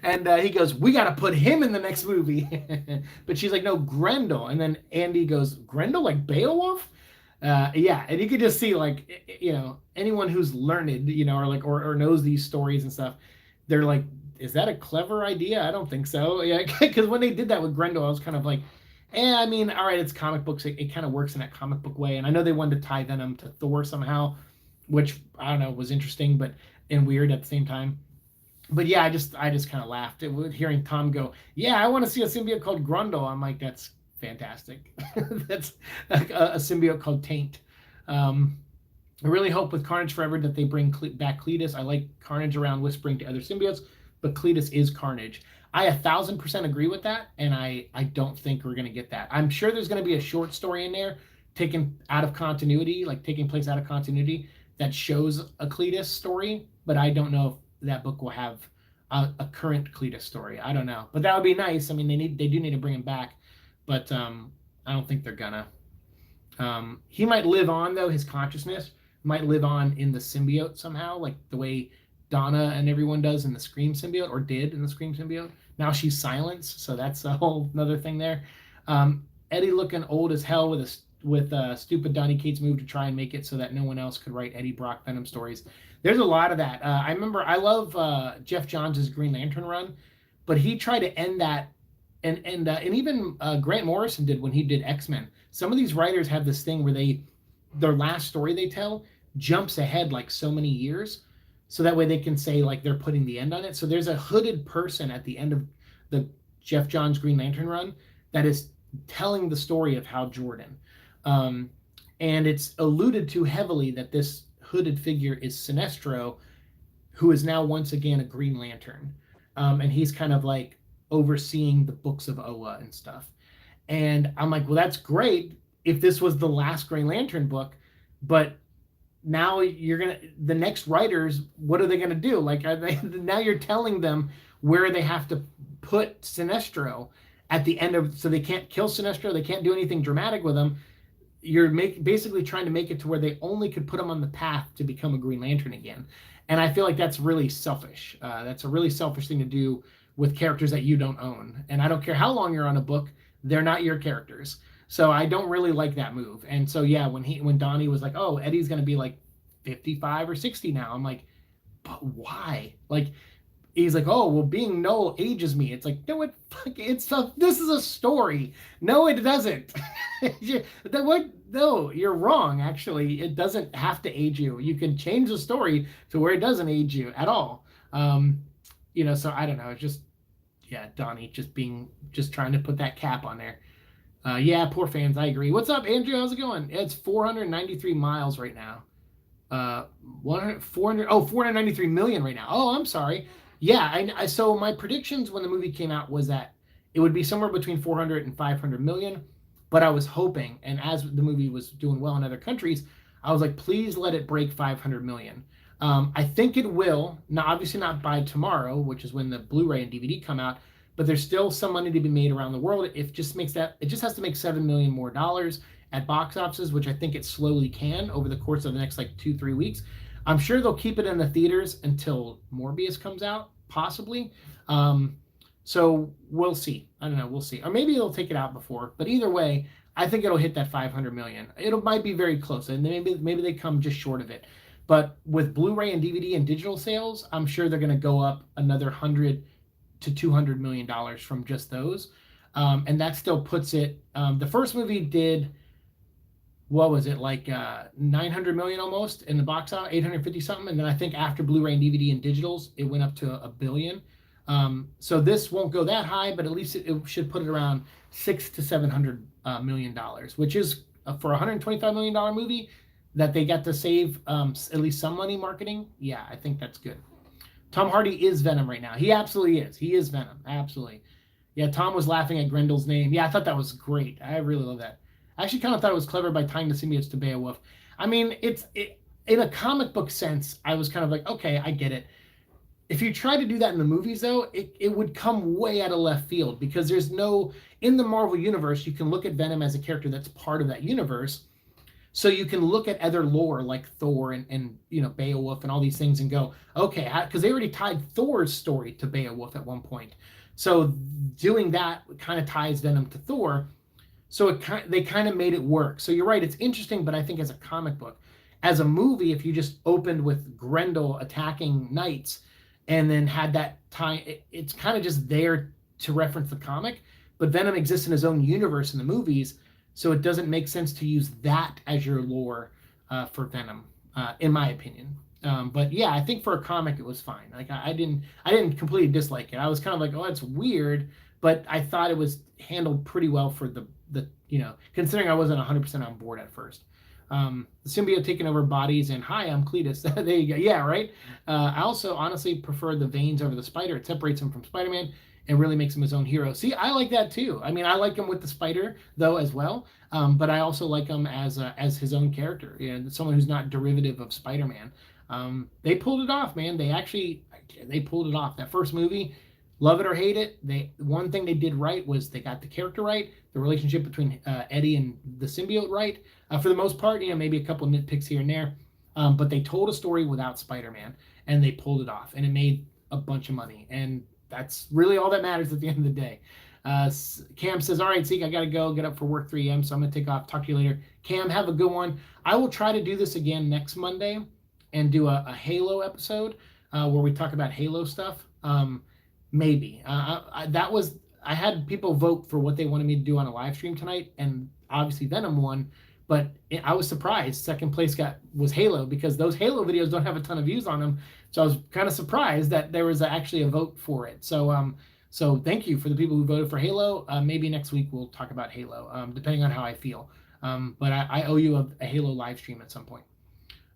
And he goes, we got to put him in the next movie. But she's like, no, Grendel. And then Andy goes, Grendel, like Beowulf? Yeah, and you could just see, like, anyone who's learned, or knows these stories and stuff, they're like, is that a clever idea? I don't think so. Yeah, because when they did that with Grendel, I was kind of like, I mean, all right, it's comic books. It kind of works in that comic book way. And I know they wanted to tie Venom to Thor somehow, which, I don't know, was interesting and weird at the same time. But yeah, I just kind of laughed at hearing Tom go, yeah, I want to see a symbiote called Grundle. I'm like, that's fantastic. That's like a symbiote called Taint. I really hope with Carnage Forever that they bring back Cletus. I like Carnage around whispering to other symbiotes, but Cletus is Carnage. I 1,000% agree with that, and I don't think we're going to get that. I'm sure there's going to be a short story in there taken out of continuity, like taking place out of continuity, that shows a Cletus story, but I don't know if that book will have a current Cletus story. I don't know, but that would be nice. I mean, they do need to bring him back, but I don't think they're gonna. He might live on, though. His consciousness might live on in the symbiote somehow, like the way Donna and everyone does in the Scream symbiote, or did in the Scream symbiote. Now she's silenced, so that's a whole another thing there. Eddie looking old as hell with with stupid Donny Cates move to try and make it so that no one else could write Eddie Brock Venom stories. There's a lot of that. I remember I love Jeff Johns' Green Lantern run, but he tried to end that, and even Grant Morrison did when he did X-Men. Some of these writers have this thing where their last story they tell jumps ahead like so many years, so that way they can say like they're putting the end on it. So there's a hooded person at the end of the Jeff Johns Green Lantern run that is telling the story of Hal Jordan. And it's alluded to heavily that this hooded figure is Sinestro, who is now once again a Green Lantern. And he's kind of like overseeing the books of Oa and stuff. And I'm like, well, that's great if this was the last Green Lantern book, but now the next writers, what are they gonna do? Like, now you're telling them where they have to put Sinestro at the end of, so they can't kill Sinestro, they can't do anything dramatic with him. You're basically trying to make it to where they only could put him on the path to become a Green Lantern again. And I feel like that's really selfish. That's a really selfish thing to do with characters that you don't own. And I don't care how long you're on a book, they're not your characters. So I don't really like that move. And so, yeah, when Donnie was like, oh, Eddie's going to be like 55 or 60 now, I'm like, but why? Like, he's like, oh, well, being Null ages me. It's like, no, this is a story. No, it doesn't. No, you're wrong, actually. It doesn't have to age you. You can change the story to where it doesn't age you at all. So I don't know. It's just, yeah, Donnie just trying to put that cap on there. Yeah, poor fans. I agree. What's up, Andrew? How's it going? It's 493 miles right now. 493 million right now. Oh, I'm sorry. Yeah, so my predictions when the movie came out was that it would be somewhere between 400 and 500 million, but I was hoping, and as the movie was doing well in other countries, I was like, please let it break 500 million. I think it will, obviously not by tomorrow, which is when the Blu-ray and DVD come out, but there's still some money to be made around the world. It just has to make $7 million more at box offices, which I think it slowly can over the course of the next like 2-3 weeks. I'm sure they'll keep it in the theaters until Morbius comes out, possibly. So we'll see. I don't know. We'll see. Or maybe they'll take it out before. But either way, I think it'll hit that 500 million. It might be very close, and maybe they come just short of it. But with Blu-ray and DVD and digital sales, I'm sure they're going to go up another $100 to $200 million from just those. And that still puts it. The first movie did, what was it, like 900 million almost in the box office, 850 something, and then I think after Blu-ray and DVD and digitals, it went up to $1 billion. So this won't go that high, but at least it should put it around $600 to $700 million, which is for a $125 million movie that they got to save at least some money marketing. Yeah, I think that's good. Tom Hardy is Venom right now. He absolutely is. He is Venom. Absolutely. Yeah, Tom was laughing at Grendel's name. Yeah, I thought that was great. I really love that. I actually kind of thought it was clever by tying the symbiotes to Beowulf. I mean, in a comic book sense, I was kind of like, okay, I get it. If you try to do that in the movies, though, it would come way out of left field, because there's no, in the Marvel universe, you can look at Venom as a character that's part of that universe. So you can look at other lore like Thor and Beowulf and all these things and go, okay, because they already tied Thor's story to Beowulf at one point. So doing that kind of ties Venom to Thor. So they kind of made it work. So you're right, it's interesting, but I think as a comic book, as a movie, if you just opened with Grendel attacking knights and then had that time, it's kind of just there to reference the comic. But Venom exists in his own universe in the movies, so it doesn't make sense to use that as your lore for Venom, in my opinion. But yeah, I think for a comic it was fine. Like I didn't completely dislike it. I was kind of like, oh, it's weird, but I thought it was handled pretty well for the considering I wasn't 100% on board at first. The symbiote taking over bodies, and hi, I'm Cletus. There you go. Yeah, right. I also honestly prefer the veins over the spider. It separates him from Spider-Man and really makes him his own hero. See, I like that too. I mean, I like him with the spider though as well, but I also like him as his own character. Someone who's not derivative of Spider-Man. They pulled it off, man. They pulled it off. That first movie, love it or hate it, one thing they did right was they got the character right, the relationship between Eddie and the symbiote right. For the most part, maybe a couple nitpicks here and there, but they told a story without Spider-Man, and they pulled it off, and it made a bunch of money, and that's really all that matters at the end of the day. Cam says, all right, Zeke, I got to go get up for work 3 a.m., so I'm going to take off. Talk to you later. Cam, have a good one. I will try to do this again next Monday and do a Halo episode where we talk about Halo stuff. Maybe. I had people vote for what they wanted me to do on a live stream tonight, and obviously Venom won, but I was surprised. Second place was Halo, because those Halo videos don't have a ton of views on them. So I was kind of surprised that there was actually a vote for it. So thank you for the people who voted for Halo. Maybe next week we'll talk about Halo, depending on how I feel. But I owe you a Halo live stream at some point.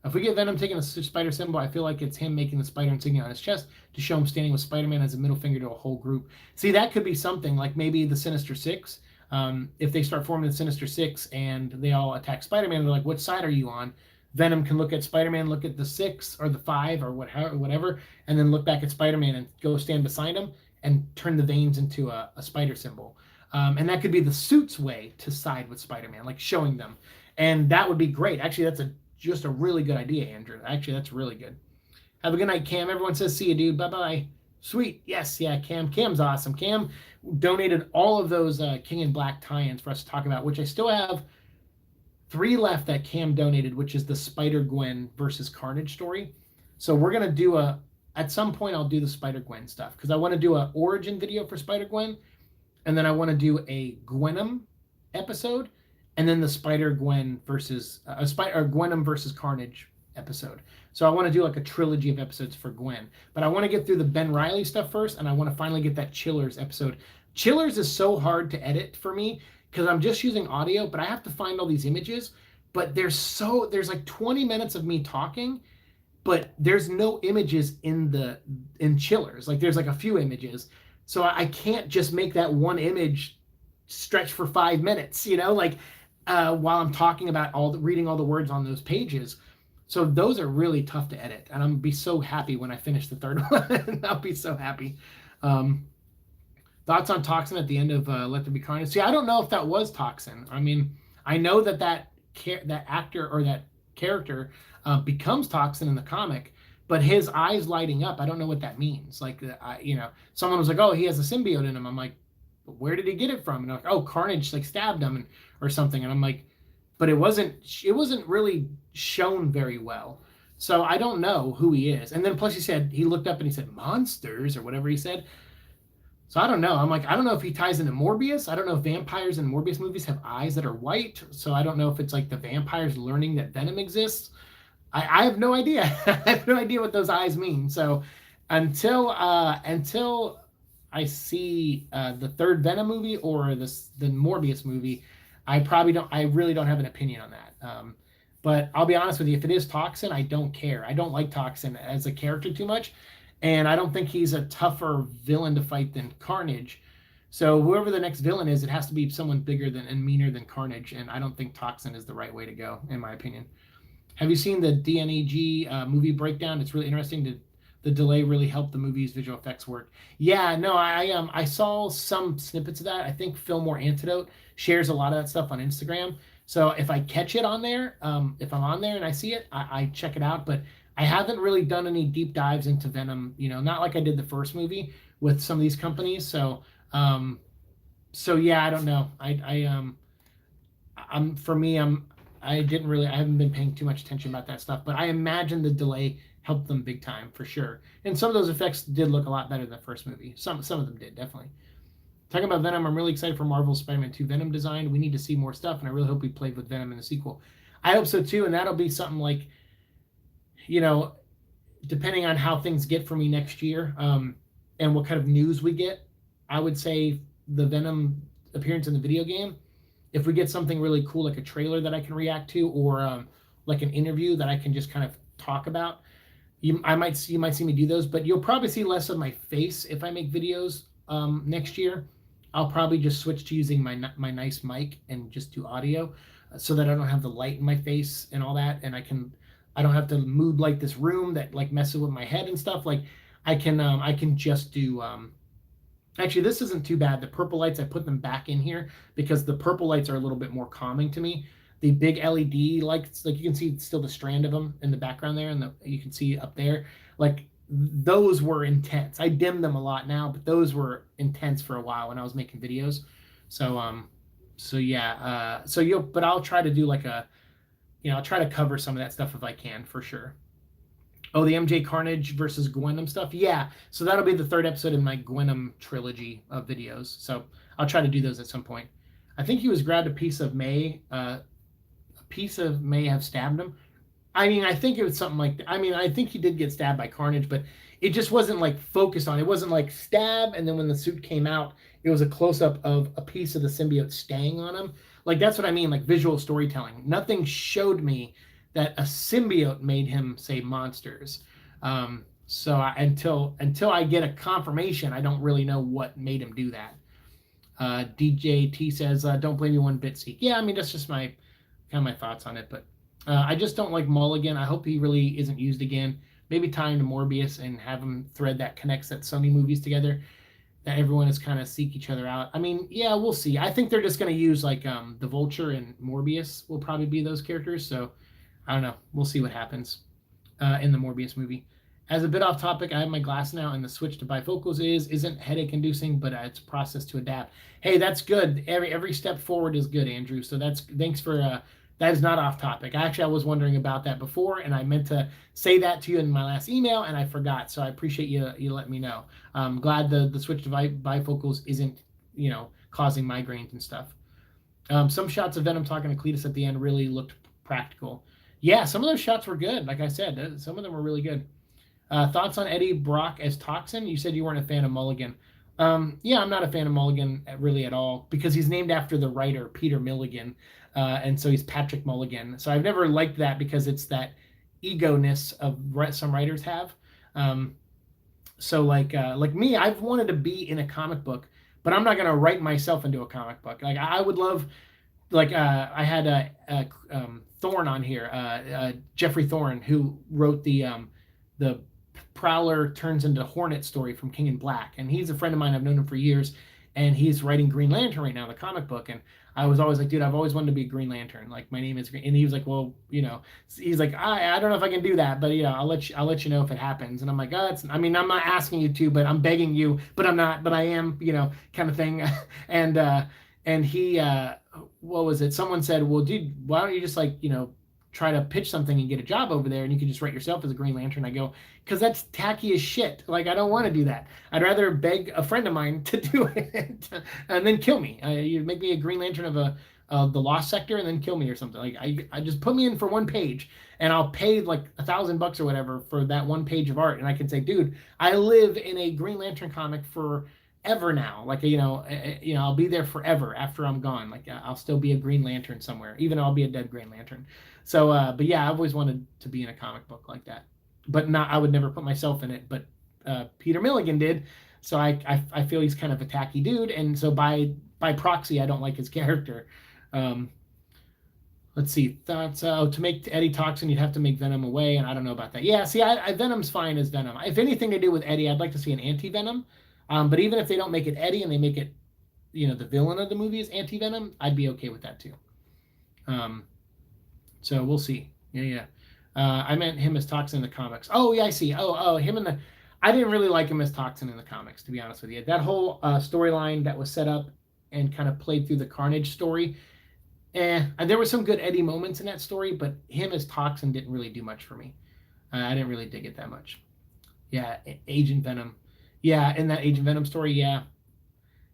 If we get Venom taking a spider symbol, I feel like it's him making the spider insignia on his chest to show him standing with Spider-Man as a middle finger to a whole group. See, that could be something like maybe the Sinister Six. If they start forming the Sinister Six and they all attack Spider-Man, they're like, which side are you on? Venom can look at Spider-Man, look at the 6 or the 5 or whatever, and then look back at Spider-Man and go stand beside him and turn the veins into a spider symbol. And that could be the suit's way to side with Spider-Man, like showing them. And that would be great. Actually, that's just a really good idea, Andrew. Actually, that's really good. Have a good night, Cam. Everyone says, see you, dude. Bye-bye. Sweet. Yes, yeah, Cam. Cam's awesome. Cam donated all of those King in Black tie-ins for us to talk about, which I still have 3 left that Cam donated, which is the Spider-Gwen versus Carnage story. So we're going to do at some point, I'll do the Spider-Gwen stuff, because I want to do an origin video for Spider-Gwen, and then I want to do a Gwenom episode, and then the Spider-Gwen versus Gwenom versus Carnage episode. So I want to do like a trilogy of episodes for Gwen. But I want to get through the Ben Reilly stuff first, and I want to finally get that Chillers episode. Chillers is so hard to edit for me because I'm just using audio, but I have to find all these images. But there's like 20 minutes of me talking, but there's no images in Chillers. Like there's like a few images. So I can't just make that one image stretch for 5 minutes, while I'm talking about reading all the words on those pages. So those are really tough to edit, and I'm gonna be so happy when I finish the third one. I'll be so happy. Thoughts on Toxin at the end of Let There Be Carnage? See, I don't know if that was Toxin. I mean, I know that actor or that character becomes Toxin in the comic, but his eyes lighting up, I don't know what that means. Like, someone was like, "Oh, he has a symbiote in him." I'm like, "Where did he get it from?" And they're like, "Oh, Carnage like stabbed him or something." And I'm like, but it wasn't really shown very well. So I don't know who he is. And then plus he looked up and he said monsters or whatever he said. So I don't know. I'm like, I don't know if he ties into Morbius. I don't know if vampires in Morbius movies have eyes that are white. So I don't know if it's like the vampires learning that Venom exists. I have no idea. I have no idea what those eyes mean. So until I see the third Venom movie or the Morbius movie, I really don't have an opinion on that. But I'll be honest with you, if it is Toxin, I don't care. I don't like Toxin as a character too much. And I don't think he's a tougher villain to fight than Carnage. So whoever the next villain is, it has to be someone bigger and meaner than Carnage. And I don't think Toxin is the right way to go, in my opinion. Have you seen the DNEG movie breakdown? It's really interesting. The delay really helped the movie's visual effects work. Yeah, no, I saw some snippets of that. I think Fillmore Antidote shares a lot of that stuff on Instagram. So if I catch it on there, if I'm on there and I see it, I check it out. But I haven't really done any deep dives into Venom, not like I did the first movie with some of these companies. So yeah, I don't know. I haven't been paying too much attention about that stuff, but I imagine the delay helped them big time for sure. And some of those effects did look a lot better than the first movie. Some of them did, definitely. Talking about Venom, I'm really excited for Marvel's Spider-Man 2 Venom design. We need to see more stuff, and I really hope we played with Venom in the sequel. I hope so too, and that'll be something like, depending on how things get for me next year, and what kind of news we get, I would say the Venom appearance in the video game, if we get something really cool, like a trailer that I can react to, or like an interview that I can just kind of talk about, you might see me do those, but you'll probably see less of my face if I make videos next year. I'll probably just switch to using my nice mic and just do audio, so that I don't have the light in my face and all that, and I don't have to mood light this room that like messes with my head and stuff. Like I can just do. Actually, this isn't too bad. The purple lights, I put them back in here because the purple lights are a little bit more calming to me. The big LED lights, like you can see still the strand of them in the background there, and you can see up there. Like those were intense. I dimmed them a lot now, but those were intense for a while when I was making videos. So yeah, but I'll try to do like a, I'll try to cover some of that stuff if I can, for sure. Oh, the MJ Carnage versus Gwenom stuff. Yeah, so that'll be the third episode in my Gwenom trilogy of videos. So I'll try to do those at some point. I think he was grabbed a piece of May. A piece of May have stabbed him. I mean, I think it was something like. I mean, I think he did get stabbed by Carnage, but it just wasn't like focused on. It wasn't like stab, and then when the suit came out, it was a close up of a piece of the symbiote staying on him. Like that's what I mean, like visual storytelling. Nothing showed me that a symbiote made him say monsters. Until I get a confirmation, I don't really know what made him do that. DJT says, "Don't blame you one bit, Seek." Yeah, I mean that's just my thoughts on it, but I just don't like Mulligan. I hope he really isn't used again. Maybe tie him to Morbius and have him thread that connects that Sony movies together. That everyone is kind of seek each other out. I mean, yeah, we'll see. I think they're just going to use like the Vulture and Morbius will probably be those characters. So I don't know. We'll see what happens in the Morbius movie. As a bit off topic, I have my glass now, and the switch to bifocals isn't headache inducing, but it's a process to adapt. Hey, that's good. Every step forward is good, Andrew. So thanks for that is not off topic. Actually, I was wondering about that before, and I meant to say that to you in my last email, and I forgot. So I appreciate you letting me know. I'm glad the switch to bifocals isn't causing migraines and stuff. Some shots of Venom talking to Cletus at the end really looked practical. Yeah, some of those shots were good. Like I said, some of them were really good. Thoughts on Eddie Brock as Toxin? You said you weren't a fan of Mulligan. Yeah, I'm not a fan of Mulligan really at all because he's named after the writer Peter Milligan, and so he's Patrick Mulligan. So I've never liked that because it's that ego-ness of some writers have. So like me, I've wanted to be in a comic book, but I'm not gonna write myself into a comic book. Like I would love, like I had Thorne on here, Jeffrey Thorne, who wrote the Prowler turns into Hornet story from King in Black, and he's a friend of mine. I've known him for years, and he's writing Green Lantern right now, the comic book. And I was always like, dude, I've always wanted to be a Green Lantern. Like my name is Green. And he was like, well, he's like, I don't know if I can do that, but I'll let you know if it happens. And I'm like, I'm not asking you to, but I'm begging you, but I'm not, but I am, kind of thing. and he, what was it? Someone said, well, dude, why don't you just try to pitch something and get a job over there, and you can just write yourself as a Green Lantern. I go, because that's tacky as shit. Like, I don't want to do that. I'd rather beg a friend of mine to do it and then kill me. You make me a Green Lantern of the Lost Sector and then kill me or something. Like, I just put me in for one page, and I'll pay like $1,000 or whatever for that one page of art, and I can say, dude, I live in a Green Lantern comic for ever now. Like, I'll be there forever after I'm gone. Like, I'll still be a Green Lantern somewhere, even though I'll be a dead Green Lantern. So, but yeah, I've always wanted to be in a comic book like that, but I would never put myself in it. But Peter Milligan did, so I feel he's kind of a tacky dude, and so by proxy, I don't like his character. Let's see, thoughts. To make Eddie Toxin, you'd have to make Venom away, and I don't know about that. Yeah, see, Venom's fine as Venom. If anything to do with Eddie, I'd like to see an anti-Venom. But even if they don't make it Eddie and they make it, the villain of the movie is anti-Venom, I'd be okay with that too. So we'll see. Yeah. I meant him as Toxin in the comics. Oh, yeah, I see. I didn't really like him as Toxin in the comics, to be honest with you. That whole storyline that was set up and kind of played through the Carnage story, there were some good Eddie moments in that story, but him as Toxin didn't really do much for me. I didn't really dig it that much. Yeah, Agent Venom. Yeah, in that Agent Venom story, yeah.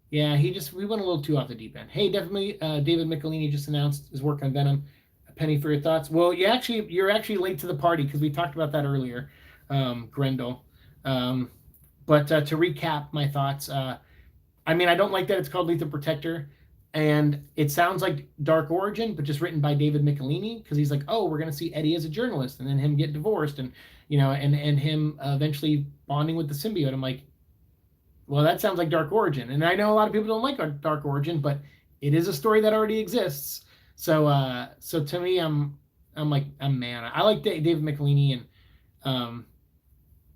Yeah, we went a little too off the deep end. Hey, definitely, David Michelini just announced his work on Venom. Penny for your thoughts. Well, you're actually late to the party because we talked about that earlier, Grendel. But to recap my thoughts, I don't like that it's called Lethal Protector, and it sounds like Dark Origin, but just written by David Michelini, because he's like, oh, we're gonna see Eddie as a journalist, and then him get divorced, and and him eventually bonding with the symbiote. I'm like, well, that sounds like Dark Origin, and I know a lot of people don't like Dark Origin, but it is a story that already exists. So to me, I'm man. I like David Michelini, and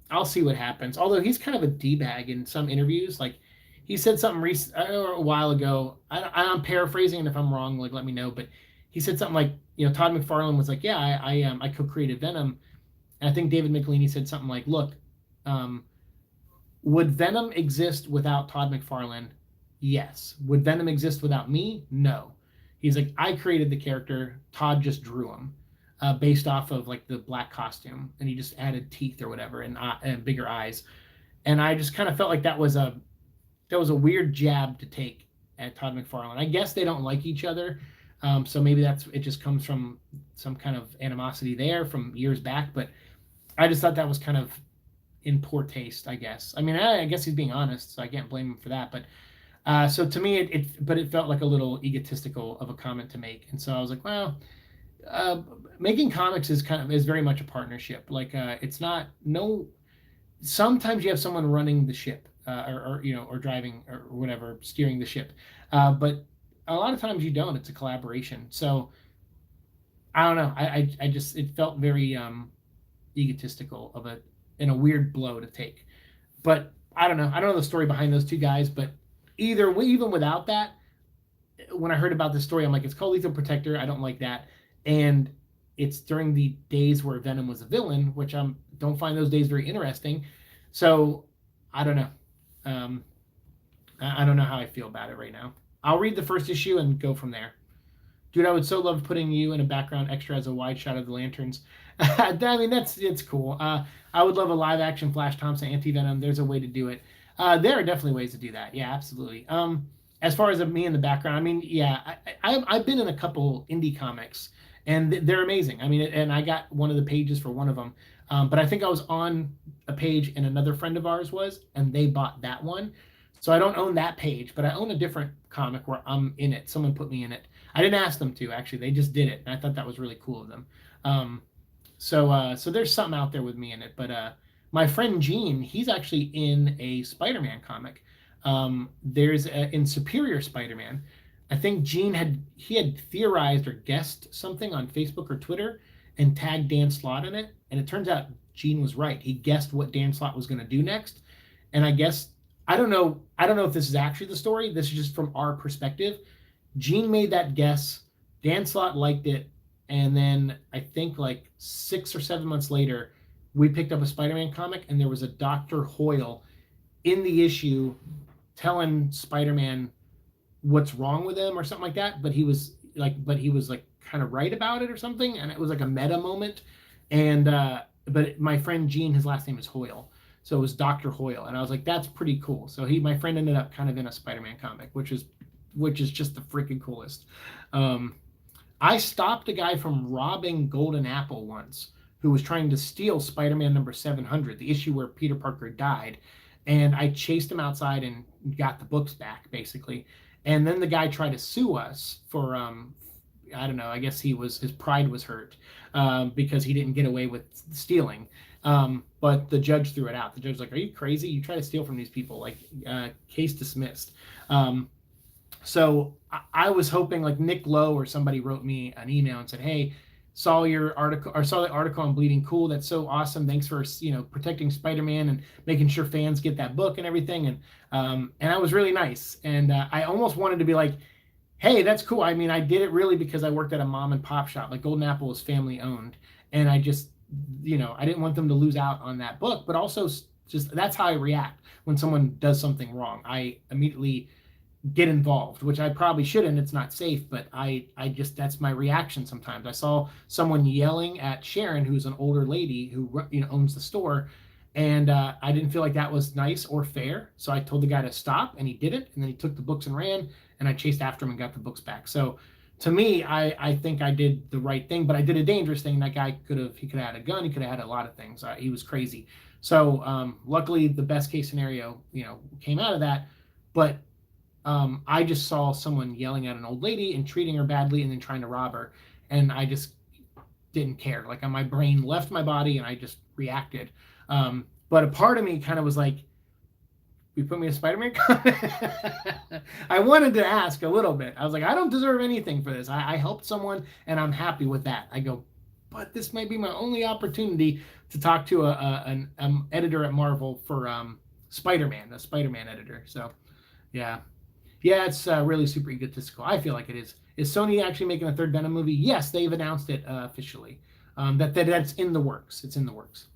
I'll see what happens. Although he's kind of a d-bag in some interviews. Like, he said something a while ago. I'm paraphrasing, and if I'm wrong, like, let me know. But he said something like, Todd McFarlane was like, yeah, I co-created Venom, and I think David Michelini said something like, look, Would Venom exist without Todd McFarlane? Yes. Would Venom exist without me? No. He's like, I created the character. Todd just drew him, based off of like the black costume, and he just added teeth or whatever and bigger eyes. And I just kind of felt like that was a weird jab to take at Todd McFarlane. I guess they don't like each other, so maybe it just comes from some kind of animosity there from years back. But I just thought that was kind of in poor taste, I guess. I mean, I guess he's being honest, so I can't blame him for that. But so to me, it felt like a little egotistical of a comment to make, and so I was like, well, making comics is very much a partnership. Like, it's not no. Sometimes you have someone running the ship, or driving or whatever, steering the ship, but a lot of times you don't. It's a collaboration. So I don't know. I just it felt very egotistical in a weird blow to take. But I don't know. I don't know the story behind those two guys, but even without that, when I heard about this story, I'm like, it's called Lethal Protector. I don't like that. And it's during the days where Venom was a villain, which I don't find those days very interesting. So I don't know. I don't know how I feel about it right now. I'll read the first issue and go from there. Dude, I would so love putting you in a background extra as a wide shot of the lanterns. I mean, it's cool. I would love a live action Flash Thompson anti-Venom. There's a way to do it. There are definitely ways to do that. Yeah, absolutely. As far as me in the background, I mean, yeah, I've been in a couple indie comics, and they're amazing. I mean, and I got one of the pages for one of them. But I think I was on a page and another friend of ours was, and they bought that one. So I don't own that page, but I own a different comic where I'm in it. Someone put me in it. I didn't ask them to, actually. They just did it, and I thought that was really cool of them. So there's something out there with me in it. But my friend Gene, he's actually in a Spider-Man comic. There's in Superior Spider-Man. I think Gene had theorized or guessed something on Facebook or Twitter and tagged Dan Slott in it. And it turns out Gene was right. He guessed what Dan Slott was going to do next. And I guess, I don't know if this is actually the story. This is just from our perspective. Gene made that guess. Dan Slott liked it. And then I think like 6 or 7 months later, we picked up a Spider-Man comic, and there was a Dr. Hoyle in the issue telling Spider-Man what's wrong with him or something like that. But he was like kind of right about it or something. And it was like a meta moment. And but my friend Gene, his last name is Hoyle, so it was Dr. Hoyle, and I was like, that's pretty cool. So my friend ended up kind of in a Spider-Man comic, which is just the freaking coolest. I stopped a guy from robbing Golden Apple once, who was trying to steal Spider-Man number 700, the issue where Peter Parker died, and I chased him outside and got the books back, basically. And then the guy tried to sue us for I don't know, I guess his pride was hurt, because he didn't get away with stealing. But the judge threw it out. The judge was like, are you crazy? You try to steal from these people, like, case dismissed. So I was hoping like Nick Lowe or somebody wrote me an email and said, hey, saw the article on Bleeding Cool. That's so awesome. Thanks for, protecting Spider-Man and making sure fans get that book and everything. And I was really nice. And I almost wanted to be like, hey, that's cool. I mean, I did it really because I worked at a mom and pop shop. Like, Golden Apple was family owned. And I just, I didn't want them to lose out on that book. But also, just that's how I react when someone does something wrong. I immediately get involved, which I probably shouldn't. It's not safe. But I just, that's my reaction sometimes. I saw someone yelling at Sharon, who's an older lady who, owns the store. And I didn't feel like that was nice or fair. So I told the guy to stop, and he did it. And then he took the books and ran. And I chased after him and got the books back. So to me, I think I did the right thing, but I did a dangerous thing. That guy could have had a gun. He could have had a lot of things. He was crazy. So luckily, the best case scenario, came out of that. But I just saw someone yelling at an old lady and treating her badly and then trying to rob her. And I just didn't care. Like, my brain left my body and I just reacted. But a part of me kind of was like, you put me in a Spider-Man comic? I wanted to ask a little bit. I was like, I don't deserve anything for this. I helped someone, and I'm happy with that. I go, but this might be my only opportunity to talk to an editor at Marvel for Spider-Man, a Spider-Man editor. So, yeah, it's really super egotistical. I feel like it is. Is Sony actually making a third Venom movie? Yes, they've announced it officially. That's in the works. It's in the works.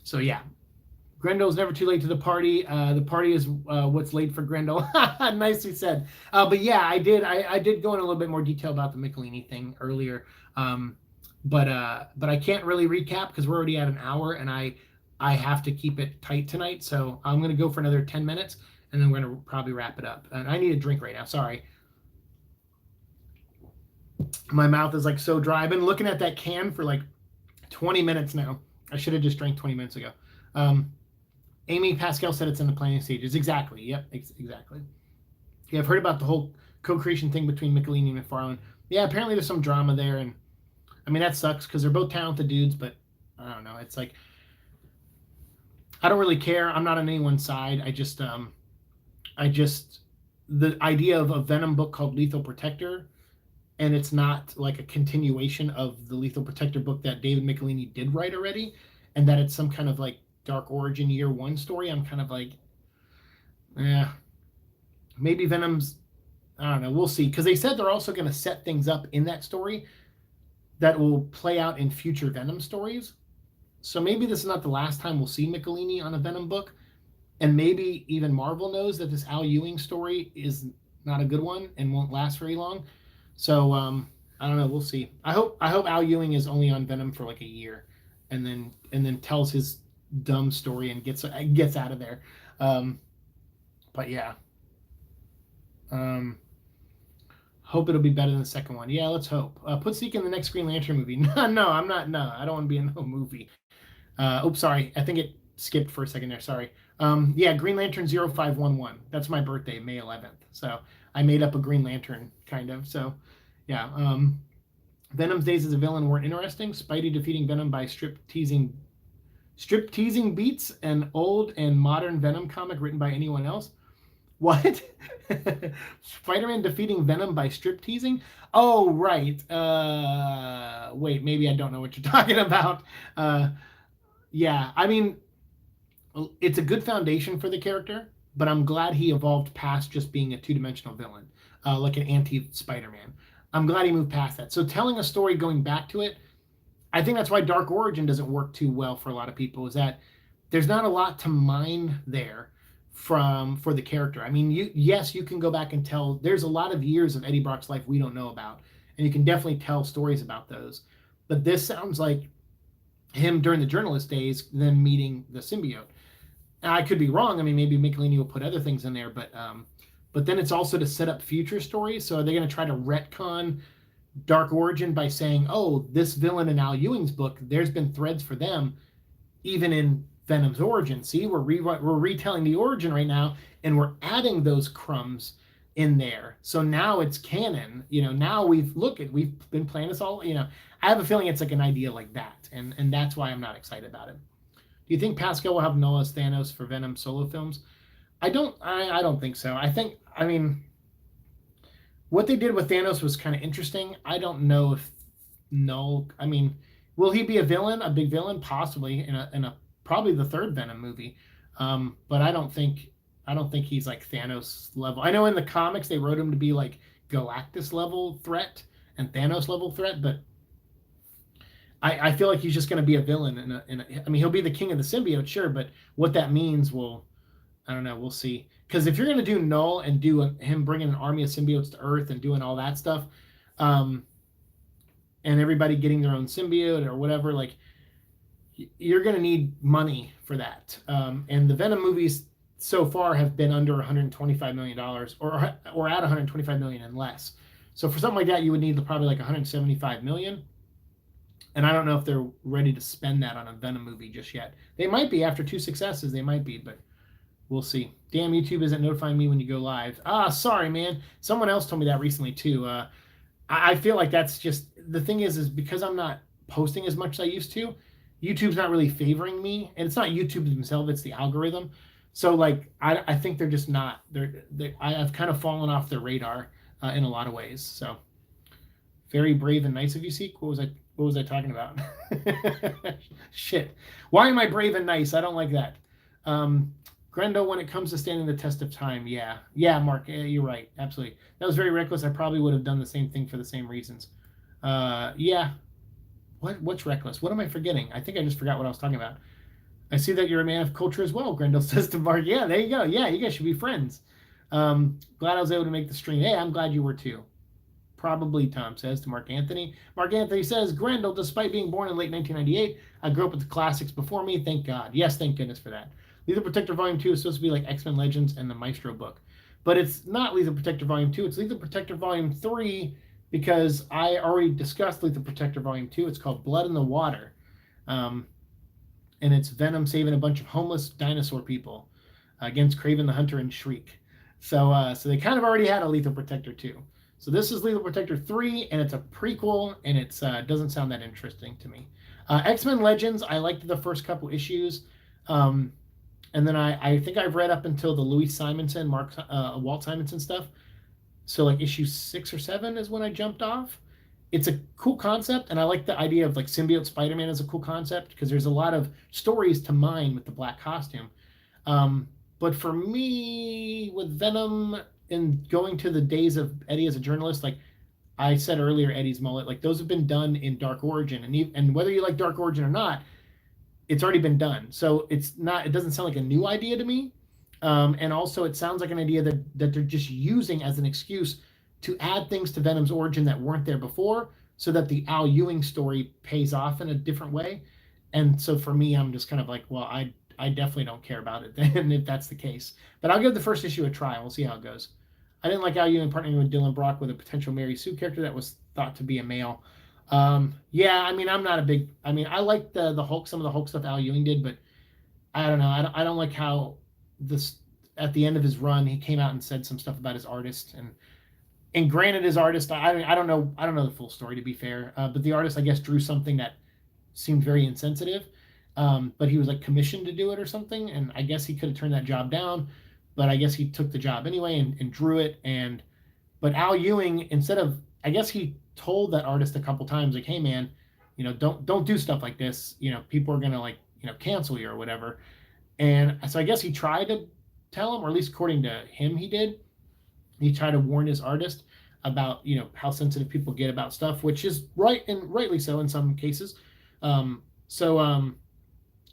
So yeah, Grendel's never too late to the party. The party is what's late for Grendel. Nicely said. But yeah, I did go in a little bit more detail about the Michelini thing earlier. Um, but I can't really recap because we're already at an hour, and I have to keep it tight tonight. So I'm gonna go for another 10 minutes, and then we're gonna probably wrap it up. And I need a drink right now. Sorry, my mouth is like so dry. I've been looking at that can for like 20 minutes now. I should have just drank 20 minutes ago. Amy Pascal said it's in the planning stages. Exactly. Yep. Exactly. Yeah, I've heard about the whole co-creation thing between Michelini and McFarlane. Yeah, apparently there's some drama there, and I mean that sucks because they're both talented dudes, but I don't know. It's like I don't really care. I'm not on anyone's side. I just the idea of a Venom book called Lethal Protector, and it's not like a continuation of the Lethal Protector book that David Michelini did write already, and that it's some kind of like Dark Origin Year One story. I'm kind of like, yeah, maybe Venom's. I don't know. We'll see, because they said they're also going to set things up in that story that will play out in future Venom stories. So maybe this is not the last time we'll see Michelini on a Venom book, and maybe even Marvel knows that this Al Ewing story is not a good one and won't last very long. So I don't know. We'll see. I hope Al Ewing is only on Venom for like a year, and then tells his dumb story and gets out of there. But yeah. Hope it'll be better than the second one. Yeah, let's hope. Put Zeke in the next Green Lantern movie. No, I'm not. No, I don't want to be in no movie. Oops, sorry. I think it skipped for a second there. Sorry. Yeah, Green Lantern 0511. That's my birthday, May 11th. So I made up a Green Lantern, kind of. So, yeah. Venom's days as a villain weren't interesting. Spidey defeating Venom by strip teasing beats an old and modern Venom comic written by anyone else. What? Spider-Man defeating Venom by strip teasing? Oh, right. Wait, maybe I don't know what you're talking about. Yeah, I mean, it's a good foundation for the character, but I'm glad he evolved past just being a two-dimensional villain, like an anti-Spider-Man. I'm glad he moved past that. So telling a story going back to it, I think that's why Dark Origin doesn't work too well for a lot of people, is that there's not a lot to mine there for the character. I mean, you can go back and tell there's a lot of years of Eddie Brock's life we don't know about, and you can definitely tell stories about those. But this sounds like him during the journalist days, then meeting the symbiote. Now, I could be wrong. I mean, maybe Michelini will put other things in there, but then it's also to set up future stories. So are they going to try to retcon Dark Origin by saying, oh, this villain in Al Ewing's book, there's been threads for them even in Venom's origin. See, we're retelling the origin right now, and we're adding those crumbs in there. So now it's canon. Now we've been playing this all. I have a feeling it's like an idea like that, and that's why I'm not excited about it. Do you think Pascal will have Noah as Thanos for Venom solo films? I don't think so. I mean, what they did with Thanos was kind of interesting. I don't know if I mean, will he be a villain, a big villain, possibly in a probably the third Venom movie, but I don't think he's like Thanos level. I know in the comics they wrote him to be like Galactus level threat and Thanos level threat, but I feel like he's just going to be a villain. I mean, he'll be the king of the symbiote, sure, but what that means, I don't know. We'll see. Because if you're going to do Null and do him bringing an army of symbiotes to Earth and doing all that stuff, and everybody getting their own symbiote or whatever, like, you're going to need money for that. And the Venom movies so far have been under $125 million or at $125 million and less. So for something like that, you would need probably like $175 million. And I don't know if they're ready to spend that on a Venom movie just yet. They might be after 2 successes. They might be, but we'll see. Damn, YouTube isn't notifying me when you go live. Sorry, man. Someone else told me that recently too. I feel like that's just the thing is because I'm not posting as much as I used to. YouTube's not really favoring me, and it's not YouTube themselves; it's the algorithm. So, like, I think they're just not. I've kind of fallen off their radar in a lot of ways. So, very brave and nice of you, Seek. What was I talking about? Shit. Why am I brave and nice? I don't like that. Grendel, when it comes to standing the test of time, yeah, Mark, you're right, absolutely. That was very reckless. I probably would have done the same thing for the same reasons. Yeah. What's reckless? What am I forgetting? I think I just forgot what I was talking about. I see that you're a man of culture as well, Grendel says to Mark. Yeah, there you go. Yeah, you guys should be friends. Glad I was able to make the stream. Hey, I'm glad you were too. Probably, Tom says to Mark Anthony. Mark Anthony says, Grendel, despite being born in late 1998, I grew up with the classics before me. Thank God. Yes, thank goodness for that. Lethal Protector Volume 2 is supposed to be like X-Men Legends and the Maestro book. But it's not Lethal Protector Volume 2. It's Lethal Protector Volume 3 because I already discussed Lethal Protector Volume 2. It's called Blood in the Water. And it's Venom saving a bunch of homeless dinosaur people against Kraven the Hunter and Shriek. So they kind of already had a Lethal Protector 2. So this is Lethal Protector 3, and it's a prequel, and it doesn't sound that interesting to me. X-Men Legends, I liked the first couple issues. And then I think I've read up until the Louis Simonson, Walt Simonson stuff. So like issue 6 or 7 is when I jumped off. It's a cool concept, and I like the idea of like symbiote Spider-Man as a cool concept because there's a lot of stories to mine with the black costume. But for me, with Venom and going to the days of Eddie as a journalist, like I said earlier, Eddie's mullet, like those have been done in Dark Origin, and whether you like Dark Origin or not, it's already been done. So it doesn't sound like a new idea to me. And also it sounds like an idea that they're just using as an excuse to add things to Venom's origin that weren't there before so that the Al Ewing story pays off in a different way. And so for me, I'm just kind of like, well, I definitely don't care about it then if that's the case. But I'll give the first issue a try. We'll see how it goes. I didn't like Al Ewing partnering with Dylan Brock with a potential Mary Sue character that was thought to be a male. Yeah, I mean, I'm not a big. I mean, I like the Hulk, some of the Hulk stuff Al Ewing did, but I don't know. I don't like how this at the end of his run he came out and said some stuff about his artist and granted his artist. I don't know the full story to be fair, but the artist I guess drew something that seemed very insensitive. But he was like commissioned to do it or something, and I guess he could have turned that job down, but I guess he took the job anyway and drew it. But Al Ewing, instead of, I guess he told that artist a couple times, like, hey man, don't do stuff like this. People are gonna like, cancel you or whatever. And so I guess he tried to tell him, or at least according to him, he did. He tried to warn his artist about, how sensitive people get about stuff, which is right and rightly so in some cases.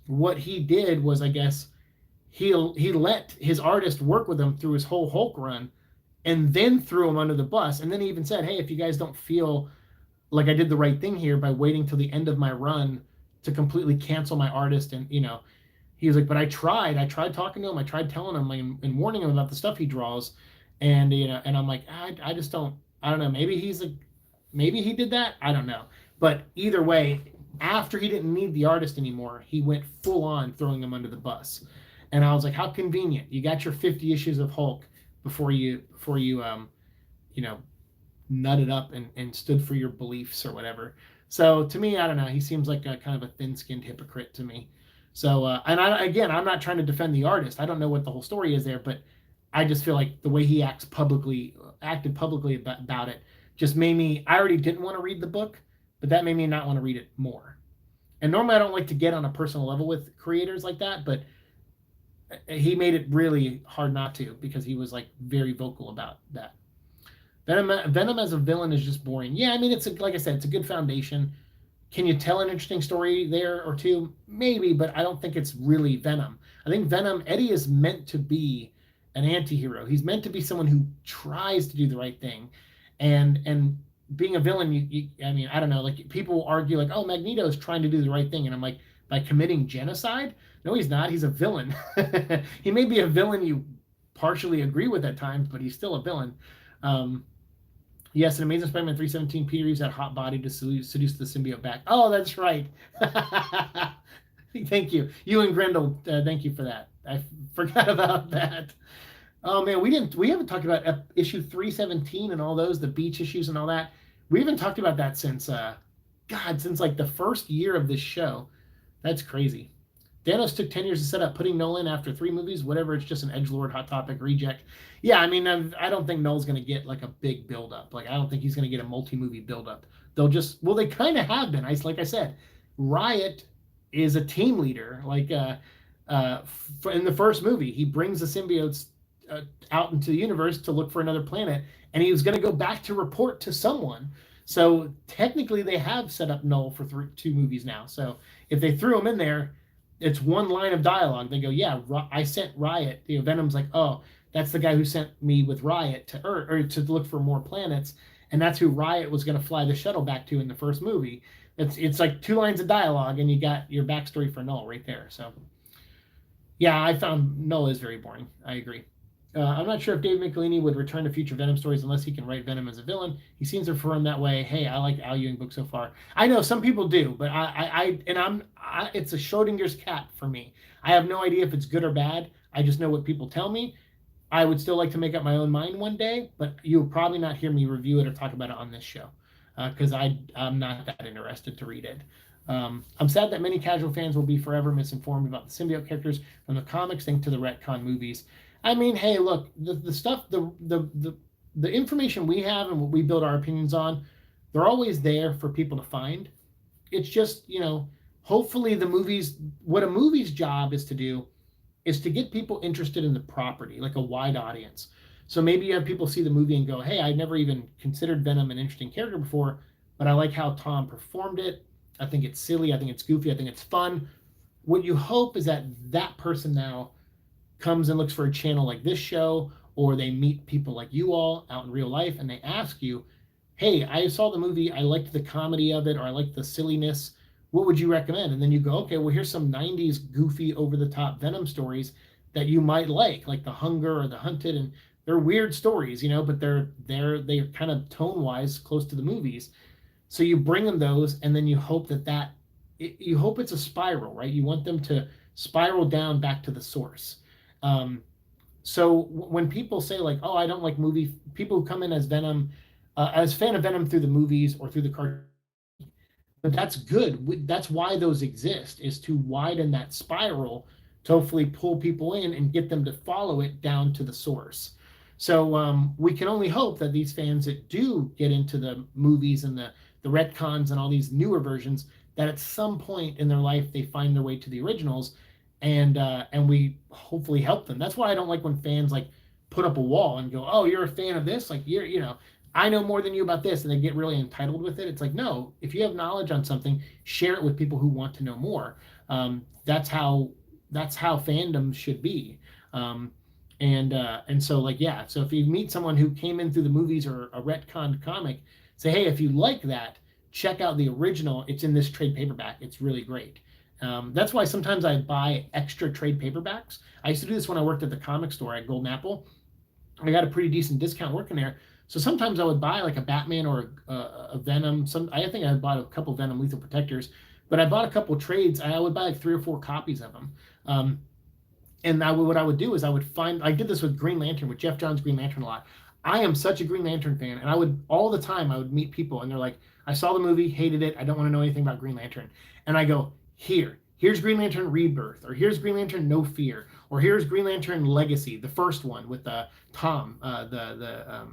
What he did was, I guess, he let his artist work with him through his whole Hulk run, and then threw him under the bus. And then he even said, hey, if you guys don't feel like I did the right thing here by waiting till the end of my run to completely cancel my artist, and he was like, but I tried talking to him, I tried telling him and warning him about the stuff he draws, and and I'm like, I just don't know, maybe he did that, I don't know. But either way, after he didn't need the artist anymore, he went full on throwing him under the bus. And I was like, how convenient. You got your 50 issues of Hulk before you nutted up and stood for your beliefs or whatever. So to me, I don't know. He seems like a kind of a thin-skinned hypocrite to me. So, and I'm not trying to defend the artist. I don't know what the whole story is there, but I just feel like the way he acted publicly about it just made me, I already didn't want to read the book, but that made me not want to read it more. And normally I don't like to get on a personal level with creators like that, but he made it really hard not to because he was like very vocal about that. Venom as a villain is just boring. Yeah, I mean, like I said, it's a good foundation. Can you tell an interesting story there or two? Maybe, but I don't think it's really Venom. I think Eddie is meant to be an anti-hero. He's meant to be someone who tries to do the right thing. And being a villain, I mean, I don't know, like people argue like, oh, Magneto is trying to do the right thing. And I'm like, by committing genocide? No, he's not. He's a villain. He may be a villain you partially agree with at times, but he's still a villain. Yes, in Amazing Spider-Man 317, Peter used that hot body to seduce the symbiote back. Oh, that's right. Thank you. You and Grendel, thank you for that. I forgot about that. Oh man, we haven't talked about issue 317 and all those, the beach issues and all that. We haven't talked about that since like the first year of this show. That's crazy. Thanos took 10 years to set up, putting Nolan after 3 movies, whatever, it's just an edgelord Hot Topic reject. Yeah, I mean, I don't think Nolan's going to get like a big buildup. Like, I don't think he's going to get a multi-movie buildup. They kind of have been. Like I said, Riot is a team leader. Like, in the first movie, he brings the symbiotes out into the universe to look for another planet, and he was going to go back to report to someone. So technically, they have set up Null for 2 movies now. So if they threw him in there, it's one line of dialogue. They go, yeah, I sent Riot. Venom's like, oh, that's the guy who sent me with Riot to Earth or to look for more planets, and that's who Riot was going to fly the shuttle back to in the first movie. It's like two lines of dialogue, and you got your backstory for Null right there. So yeah, I found Null is very boring. I agree. I'm not sure if Dave Michelini would return to future Venom stories unless he can write Venom as a villain. He seems to prefer him that way. Hey, I like Al Ewing books so far. I know some people do, but it's a Schrodinger's cat for me. I have no idea if it's good or bad. I just know what people tell me. I would still like to make up my own mind one day, but you'll probably not hear me review it or talk about it on this show because I'm not that interested to read it. I'm sad that many casual fans will be forever misinformed about the symbiote characters from the comics thanks to the retcon movies. I mean, hey, look, the stuff, the information we have and what we build our opinions on, they're always there for people to find. It's just, hopefully what a movie's job is to do is to get people interested in the property, like a wide audience. So maybe you have people see the movie and go, hey, I never even considered Venom an interesting character before, but I like how Tom performed it. I think it's silly. I think it's goofy. I think it's fun. What you hope is that that person now comes and looks for a channel like this show, or they meet people like you all out in real life and they ask you, hey, I saw the movie, I liked the comedy of it, or I liked the silliness, what would you recommend? And then you go, okay, well, here's some 90s goofy over-the-top Venom stories that you might like The Hunger or The Hunted, and they're weird stories, but they're kind of tone-wise close to the movies. So you bring them those, and then you hope you hope it's a spiral, right? You want them to spiral down back to the source. So when people say like, oh, I don't like people who come in as Venom, as fan of Venom through the movies or through the cartoon, but that's good. That's why those exist, is to widen that spiral to hopefully pull people in and get them to follow it down to the source. So we can only hope that these fans that do get into the movies and the retcons and all these newer versions, that at some point in their life they find their way to the originals, and we hopefully help them. That's why I don't like when fans like put up a wall and go, oh, you're a fan of this, like I know more than you about this, and they get really entitled with it. It's like, no, if you have knowledge on something, share it with people who want to know more. That's how fandom should be. And so like, yeah, so if you meet someone who came in through the movies or a retconned comic, say, hey, if you like that, check out the original. It's in this trade paperback. It's really great. That's why sometimes I buy extra trade paperbacks. I used to do this when I worked at the comic store at Golden Apple. I got a pretty decent discount working there. So sometimes I would buy like a Batman or a Venom. I think I bought a couple Venom Lethal Protectors, but I bought a couple trades. I would buy like 3 or 4 copies of them. And what I would do is I did this with Green Lantern, with Jeff Johns' Green Lantern a lot. I am such a Green Lantern fan, and all the time I would meet people and they're like, I saw the movie, hated it, I don't want to know anything about Green Lantern. And I go, here's Green Lantern Rebirth, or here's Green Lantern No Fear, or here's Green Lantern Legacy, the first one with Tom, the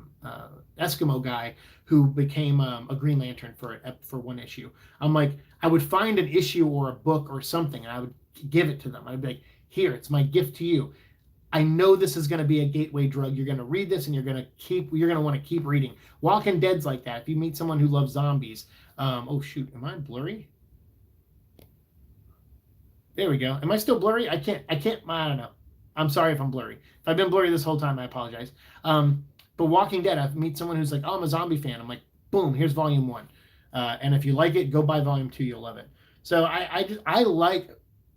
Eskimo guy who became a Green Lantern for one issue. I'm like, I would find an issue or a book or something, and I would give it to them. I'd be like, here, it's my gift to you. I know this is going to be a gateway drug. You're going to read this, and you're going to want to keep reading. Walking Dead's like that. If you meet someone who loves zombies, oh shoot, am I blurry? There we go. Am I still blurry? I don't know. I'm sorry if I'm blurry. If I've been blurry this whole time, I apologize. But Walking Dead, I meet someone who's like, oh, I'm a zombie fan. I'm like, boom, here's volume 1. And if you like it, go buy volume 2. You'll love it. So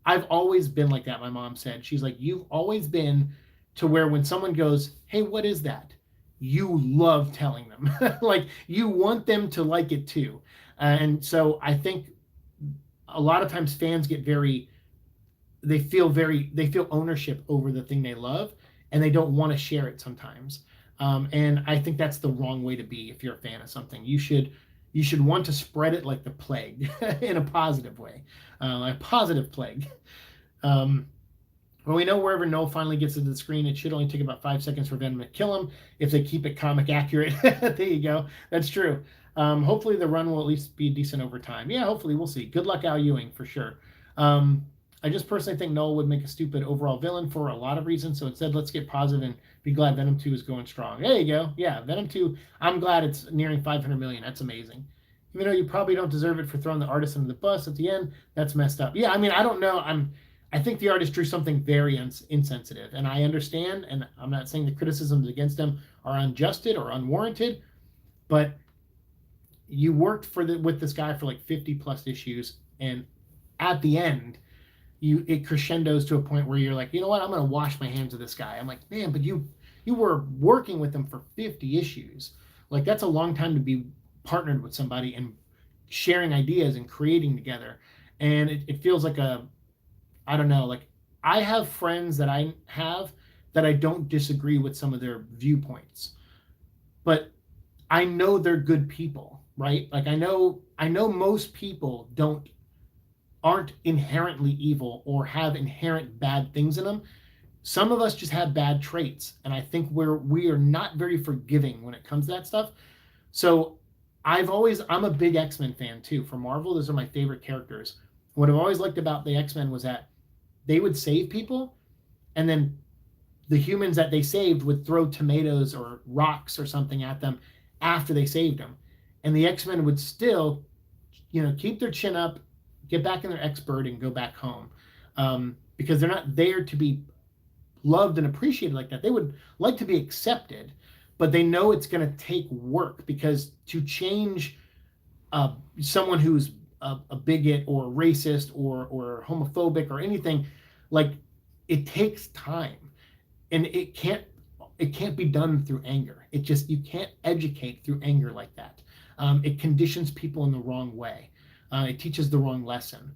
I've always been like that, my mom said. She's like, you've always been to where when someone goes, hey, what is that? You love telling them. Like, you want them to like it too. And so I think a lot of times fans get they feel ownership over the thing they love, and they don't want to share it sometimes. And I think that's the wrong way to be. If you're a fan of something, you should want to spread it like the plague in a positive way, a positive plague. Well, we know wherever Noel finally gets into the screen, it should only take about 5 seconds for Venom to kill him if they keep it comic accurate. There you go. That's true. Hopefully the run will at least be decent over time. Yeah, hopefully. We'll see. Good luck, Al Ewing, for sure. I just personally think Noel would make a stupid overall villain for a lot of reasons. So instead, let's get positive and be glad Venom 2 is going strong. There you go. Yeah, Venom 2, I'm glad it's nearing 500 million. That's amazing. Even though you probably don't deserve it for throwing the artist under the bus at the end, that's messed up. Yeah, I mean, I don't know. I think the artist drew something very insensitive, and I understand, and I'm not saying the criticisms against him are unjust or unwarranted, but you worked with this guy for like 50 plus issues, and at the end, it crescendos to a point where you're like, you know what, I'm gonna wash my hands of this guy. I'm like, man, but you were working with him for 50 issues. Like, that's a long time to be partnered with somebody and sharing ideas and creating together. And it feels like I don't know, like, I have friends that I have that I don't disagree with some of their viewpoints, but I know they're good people, right? Like, I know most people aren't inherently evil or have inherent bad things in them. Some of us just have bad traits, and I think we are not very forgiving when it comes to that stuff. So I'm a big X-Men fan too. For Marvel, those are my favorite characters. What I've always liked about the X-Men was that they would save people, and then the humans that they saved would throw tomatoes or rocks or something at them after they saved them. And the X-Men would still, keep their chin up, get back in their X-Bird, and go back home. Because they're not there to be loved and appreciated like that. They would like to be accepted, but they know it's going to take work, because to change someone who's a bigot or racist or homophobic or anything, like, it takes time, and it can't be done through anger. You can't educate through anger like that. It conditions people in the wrong way. It teaches the wrong lesson.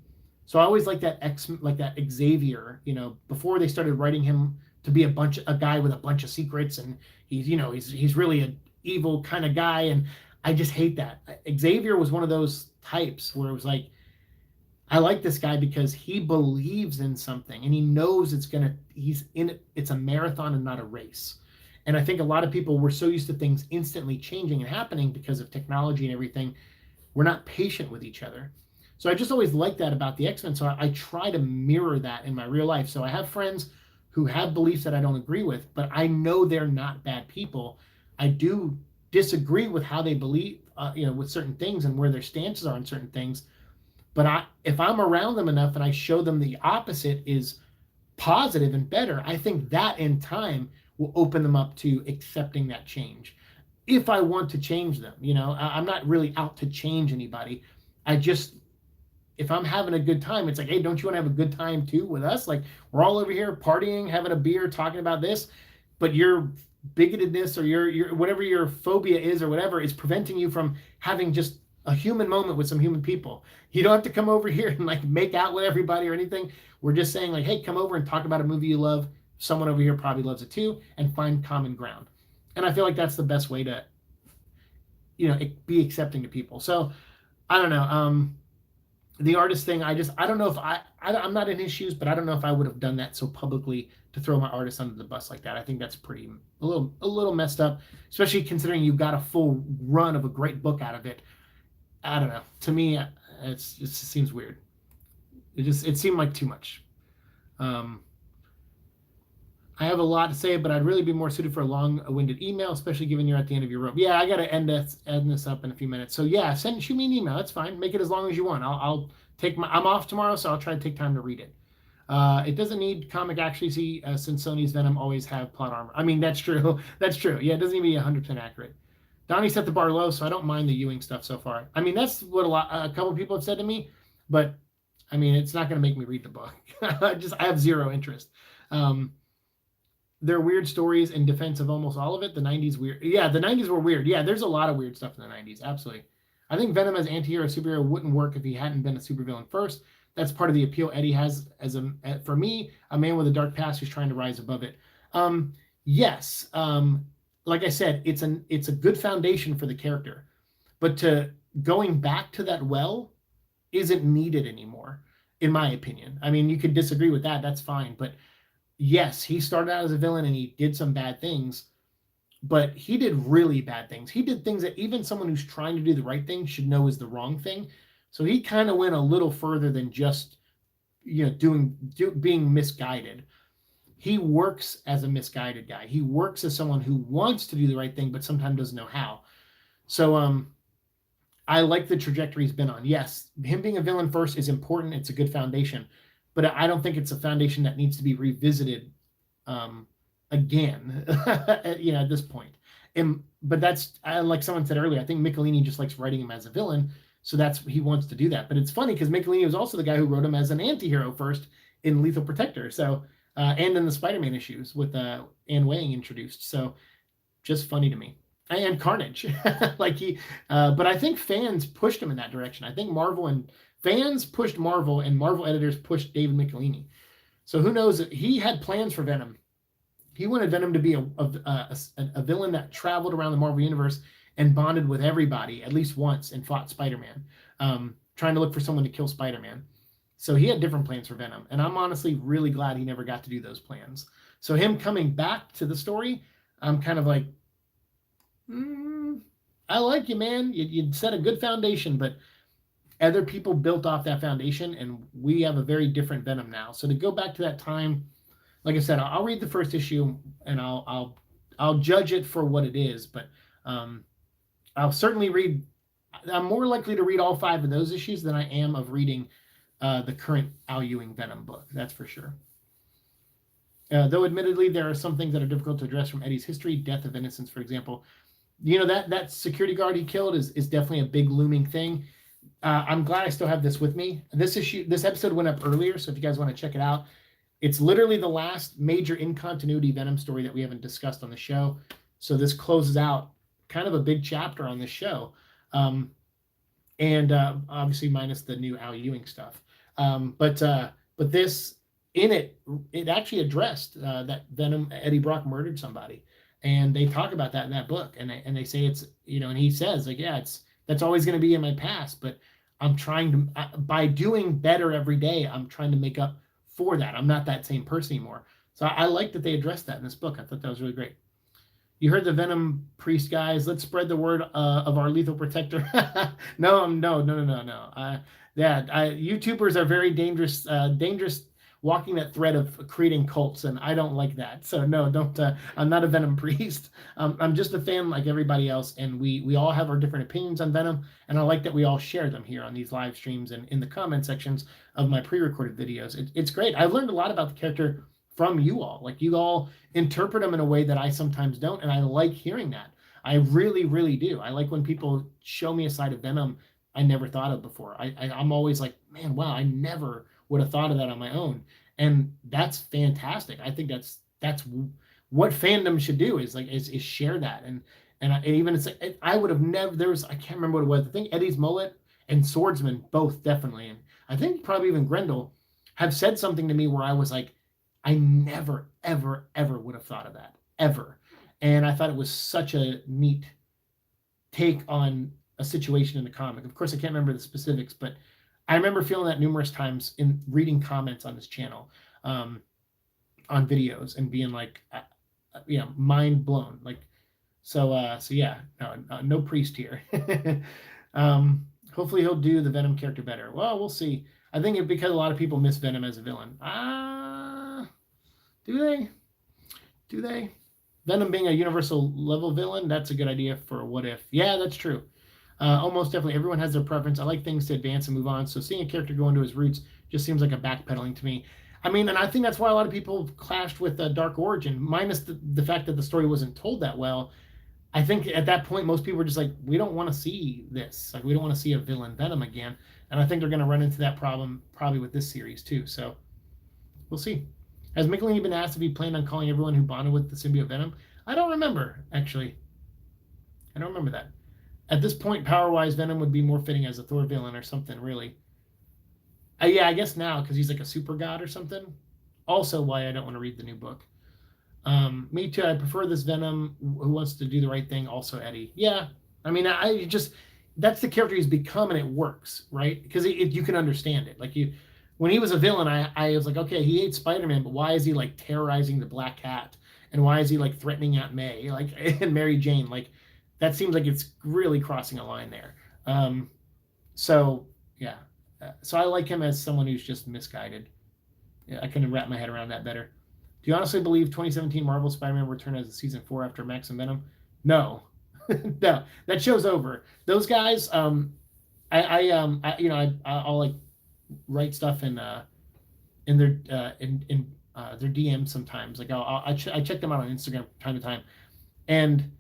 So I always like that Xavier, before they started writing him to be a guy with a bunch of secrets, and he's really an evil kind of guy, and I just hate that. Xavier was one of those types where it was like, I like this guy because he believes in something, and he knows he's in it. It's a marathon and not a race. And I think a lot of people were so used to things instantly changing and happening because of technology and everything. We're not patient with each other. So I just always like that about the X-Men. So I try to mirror that in my real life. So I have friends who have beliefs that I don't agree with, but I know they're not bad people. I do disagree with how they believe, with certain things and where their stances are on certain things. But if I'm around them enough and I show them the opposite is positive and better, I think that in time will open them up to accepting that change. If I want to change them, I'm not really out to change anybody. If I'm having a good time, it's like, hey, don't you want to have a good time too with us? Like, we're all over here partying, having a beer, talking about this, but your bigotedness or your whatever your phobia is or whatever is preventing you from having just a human moment with some human people. You don't have to come over here and like make out with everybody or anything. We're just saying like, hey, come over and talk about a movie you love. Someone over here probably loves it too, and find common ground. And I feel like that's the best way to, be accepting to people. So I don't know. The artist thing, I don't know if I'm not in his shoes, but I don't know if I would have done that so publicly to throw my artist under the bus like that. I think that's a little messed up, especially considering you got a full run of a great book out of it. I don't know. To me, it just seems weird. It seemed like too much. I have a lot to say, but I'd really be more suited for a long-winded email, especially given you're at the end of your rope. Yeah, I got to end this up in a few minutes. So yeah, shoot me an email. That's fine. Make it as long as you want. I'm off tomorrow, so I'll try to take time to read it. It doesn't need comic accuracy since Sony's Venom always have plot armor. I mean, that's true. That's true. Yeah, it doesn't even be 100% accurate. Donnie set the bar low, so I don't mind the Ewing stuff so far. I mean, that's what a couple of people have said to me, but I mean, it's not going to make me read the book. I have zero interest. There are weird stories in defense of almost all of it. The 90s weird. Yeah, the 90s were weird. Yeah, there's a lot of weird stuff in the 90s. Absolutely. I think Venom as anti-hero superhero wouldn't work if he hadn't been a supervillain first. That's part of the appeal Eddie has for me, a man with a dark past who's trying to rise above it. Yes. Like I said, it's a good foundation for the character, but going back to that well isn't needed anymore, in my opinion. I mean, you could disagree with that. That's fine. But yes, he started out as a villain and he did some bad things, but he did really bad things. He did things that even someone who's trying to do the right thing should know is the wrong thing. So he kind of went a little further than just, being misguided. He works as a misguided guy. He works as someone who wants to do the right thing, but sometimes doesn't know how. So I like the trajectory he's been on. Yes, him being a villain first is important. It's a good foundation. but I don't think it's a foundation that needs to be revisited again, at this point. But that's, like someone said earlier, I think Michelini just likes writing him as a villain, so he wants to do that. But it's funny because Michelini was also the guy who wrote him as an anti-hero first in Lethal Protector, so and in the Spider-Man issues with Anne Wang introduced. So just funny to me. And Carnage, but I think fans pushed him in that direction. I think fans pushed Marvel, and Marvel editors pushed David Michelini. So who knows? He had plans for Venom. He wanted Venom to be a villain that traveled around the Marvel Universe and bonded with everybody at least once and fought Spider-Man, trying to look for someone to kill Spider-Man. So he had different plans for Venom, and I'm honestly really glad he never got to do those plans. So him coming back to the story, I'm kind of like, I like you, man. You set a good foundation, but other people built off that foundation, and we have a very different Venom now. So to go back to that time, like I said, I'll read the first issue and I'll judge it for what it is. But I'll certainly read. I'm more likely to read all 5 of those issues than I am of reading the current Al Ewing Venom book. That's for sure. Though admittedly, there are some things that are difficult to address from Eddie's history. Death of innocence, for example. That security guard he killed is definitely a big looming thing. I'm glad I still have this with me. This episode went up earlier, so if you guys want to check it out, it's literally the last major in-continuity Venom story that we haven't discussed on the show. So this closes out kind of a big chapter on this show. And obviously minus the new Al Ewing stuff. But this, in it actually addressed that Venom, Eddie Brock murdered somebody. And they talk about that in that book. And they say it's, and he says, like, yeah, that's always going to be in my past, but I'm trying to, by doing better every day, I'm trying to make up for that. I'm not that same person anymore. So I like that they addressed that in this book. I thought that was really great. You heard the Venom priest, guys. Let's spread the word of our Lethal Protector. No. YouTubers are very dangerous, walking that thread of creating cults, and I don't like that. So no, don't. I'm not a Venom priest. I'm just a fan like everybody else, and we all have our different opinions on Venom, and I like that we all share them here on these live streams and in the comment sections of my pre-recorded videos. It's great. I've learned a lot about the character from you all. Like, you all interpret them in a way that I sometimes don't, and I like hearing that. I really, really do. I like when people show me a side of Venom I never thought of before. I'm always like, man, wow, I never would have thought of that on my own, and that's fantastic. I think that's what fandom should do, is share that. And it's like, I would have never, I can't remember what it was. I think Eddie's mullet and Swordsman both definitely, and I think probably even Grendel have said something to me where I was like, I never, ever, ever would have thought of that, ever. And I thought it was such a neat take on a situation in the comic. Of course, I can't remember the specifics, but I remember feeling that numerous times in reading comments on this channel, on videos, and being like, mind blown. Like, so yeah, no priest here. Hopefully he'll do the Venom character better. Well, we'll see. I think it's because a lot of people miss Venom as a villain. Do they? Venom being a universal level villain, that's a good idea for What If. Yeah, that's true. Almost definitely. Everyone has their preference. I like things to advance and move on. So seeing a character go into his roots just seems like a backpedaling to me. I mean, and I think that's why a lot of people clashed with Dark Origin, minus the fact that the story wasn't told that well. I think at that point, most people were just like, we don't want to see this. Like, we don't want to see a villain Venom again. And I think they're going to run into that problem probably with this series too. So we'll see. Has Michelini been asked if he planned on calling everyone who bonded with the symbiote Venom? I don't remember, actually. I don't remember that. At this point, power-wise, Venom would be more fitting as a Thor villain or something, really. Yeah, I guess now, because he's like a super god or something. Also why I don't want to read the new book. Me too. I prefer this Venom who wants to do the right thing. Also Eddie. Yeah. I mean, that's the character he's become, and it works, right? Because you can understand it. Like, when he was a villain, I was like, okay, he hates Spider-Man, but why is he like terrorizing the Black Cat? And why is he like threatening Aunt May, like, and Mary Jane? Like, that seems like it's really crossing a line there. So yeah. So I like him as someone who's just misguided. Yeah, I couldn't wrap my head around that better. Do you honestly believe 2017 Marvel Spider-Man will return as a season 4 after Max and Venom? No. No, that show's over. Those guys, I'll like write stuff in in their their DMs sometimes. Like I check them out on Instagram from time to time, and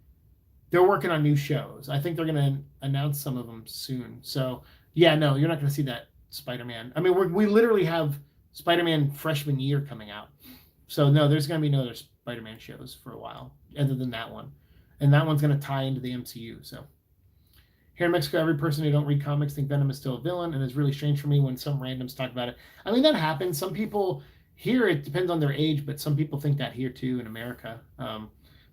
they're working on new shows. I think they're going to announce some of them soon. So yeah, no, you're not going to see that Spider-Man. I mean, we literally have Spider-Man freshman year coming out. So no, there's going to be no other Spider-Man shows for a while, other than that one, and that one's going to tie into the MCU. So here in Mexico, every person who don't read comics think Venom is still a villain, and it's really strange for me when some randoms talk about it. I mean, that happens. Some people here, it depends on their age, but some people think that here too in America.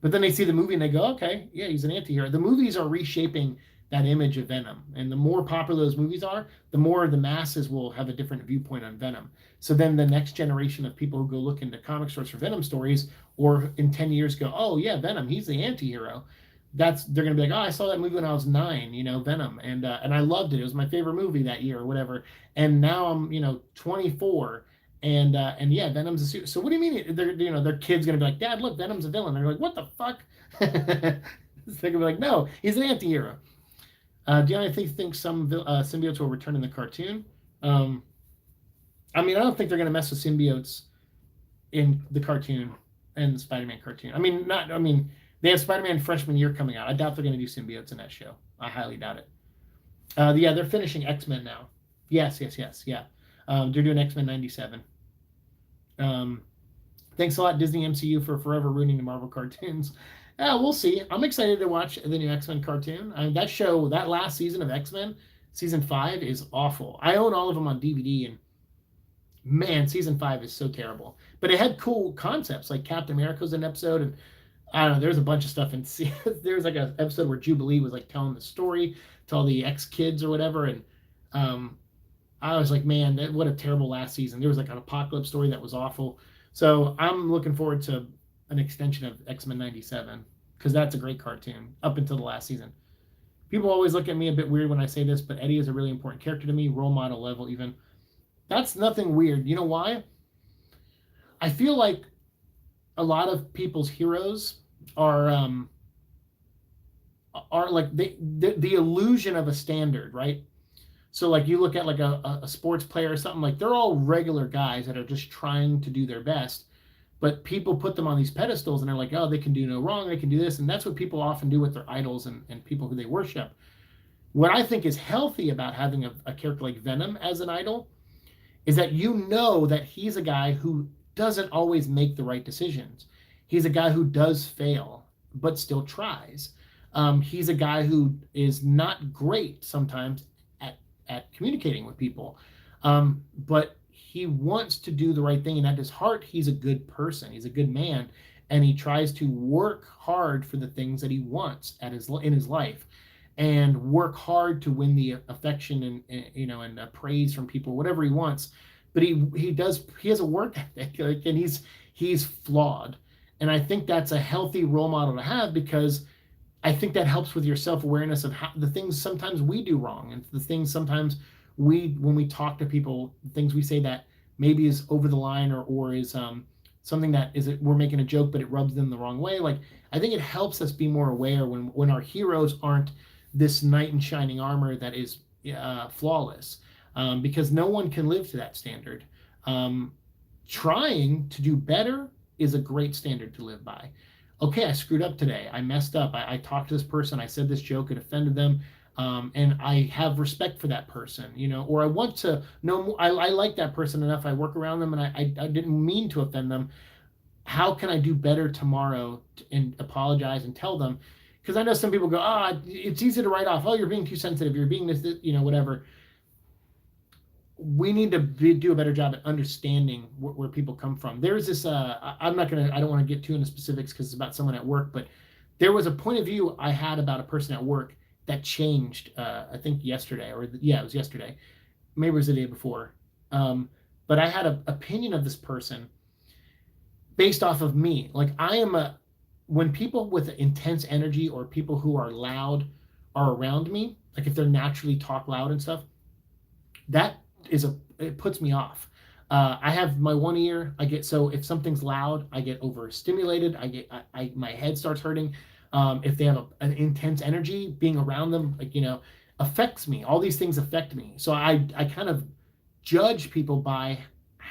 But then they see the movie and they go, okay, yeah, he's an anti-hero. The movies are reshaping that image of Venom. And the more popular those movies are, the more the masses will have a different viewpoint on Venom. So then the next generation of people who go look into comic stores for Venom stories, or in 10 years go, oh yeah, Venom, he's the anti-hero. They're gonna be like, oh, I saw that movie when I was 9, Venom, and I loved it. It was my favorite movie that year or whatever. And now I'm 24, and yeah, Venom's a suit. So what do you mean? Their kid's gonna be like, Dad, look, Venom's a villain. They're like, what the fuck? They're gonna be like, no, he's an anti-hero. Do you think some symbiotes will return in the cartoon? I mean, I don't think they're gonna mess with symbiotes in the cartoon and the Spider-Man cartoon. I mean, they have Spider-Man freshman year coming out. I doubt they're going to do symbiotes in that show. I highly doubt it. Yeah, they're finishing X-Men now. Yes, yeah. They're doing X-Men 97. Thanks a lot, Disney MCU, for forever ruining the Marvel cartoons. We'll see. I'm excited to watch the new X-Men cartoon. That last season of X-Men, season 5, is awful. I own all of them on DVD, and man, season 5 is so terrible. But it had cool concepts, like Captain America's an episode, and I don't know, there's a bunch of stuff. And there's like an episode where Jubilee was like telling the story to all the ex-kids or whatever. And I was like, man, what a terrible last season. There was like an apocalypse story that was awful. So I'm looking forward to an extension of X-Men 97, because that's a great cartoon up until the last season. People always look at me a bit weird when I say this, but Eddie is a really important character to me, role model level even. That's nothing weird. You know why? I feel like a lot of people's heroes are like the illusion of a standard, right? So like you look at like a sports player or something, like they're all regular guys that are just trying to do their best, but people put them on these pedestals and they're like, oh, they can do no wrong, they can do this. And that's what people often do with their idols and people who they worship. What I think is healthy about having a character like Venom as an idol is that that he's a guy who doesn't always make the right decisions. He's a guy who does fail, but still tries. He's a guy who is not great sometimes at communicating with people, but he wants to do the right thing. And at his heart, he's a good person. He's a good man. And he tries to work hard for the things that he wants in his life, and work hard to win the affection and praise from people, whatever he wants. But he has a work ethic, and he's flawed. And I think that's a healthy role model to have, because I think that helps with your self-awareness of how the things sometimes we do wrong, and the things sometimes when we talk to people, things we say that maybe is over the line, or is something that we're making a joke, but it rubs them the wrong way. Like, I think it helps us be more aware when our heroes aren't this knight in shining armor that is flawless, because no one can live to that standard. Trying to do better is a great standard to live by. Okay, I screwed up today. I messed up. I talked to this person. I said this joke. It offended them. And I have respect for that person, or I want to know, I like that person enough. I work around them, and I didn't mean to offend them. How can I do better tomorrow and apologize and tell them? Because I know some people go, it's easy to write off. Oh, you're being too sensitive. You're being this, whatever. We need to do a better job at understanding where people come from. There's this, I don't want to get too into specifics because it's about someone at work, but there was a point of view I had about a person at work that changed, I think yesterday, it was yesterday. Maybe it was the day before. But I had an opinion of this person based off of me. Like, when people with intense energy or people who are loud are around me, like if they're naturally talk loud and stuff, it puts me off. I have my one ear. So if something's loud, I get overstimulated. My head starts hurting. If they have an intense energy, being around them, affects me. All these things affect me. So I kind of judge people by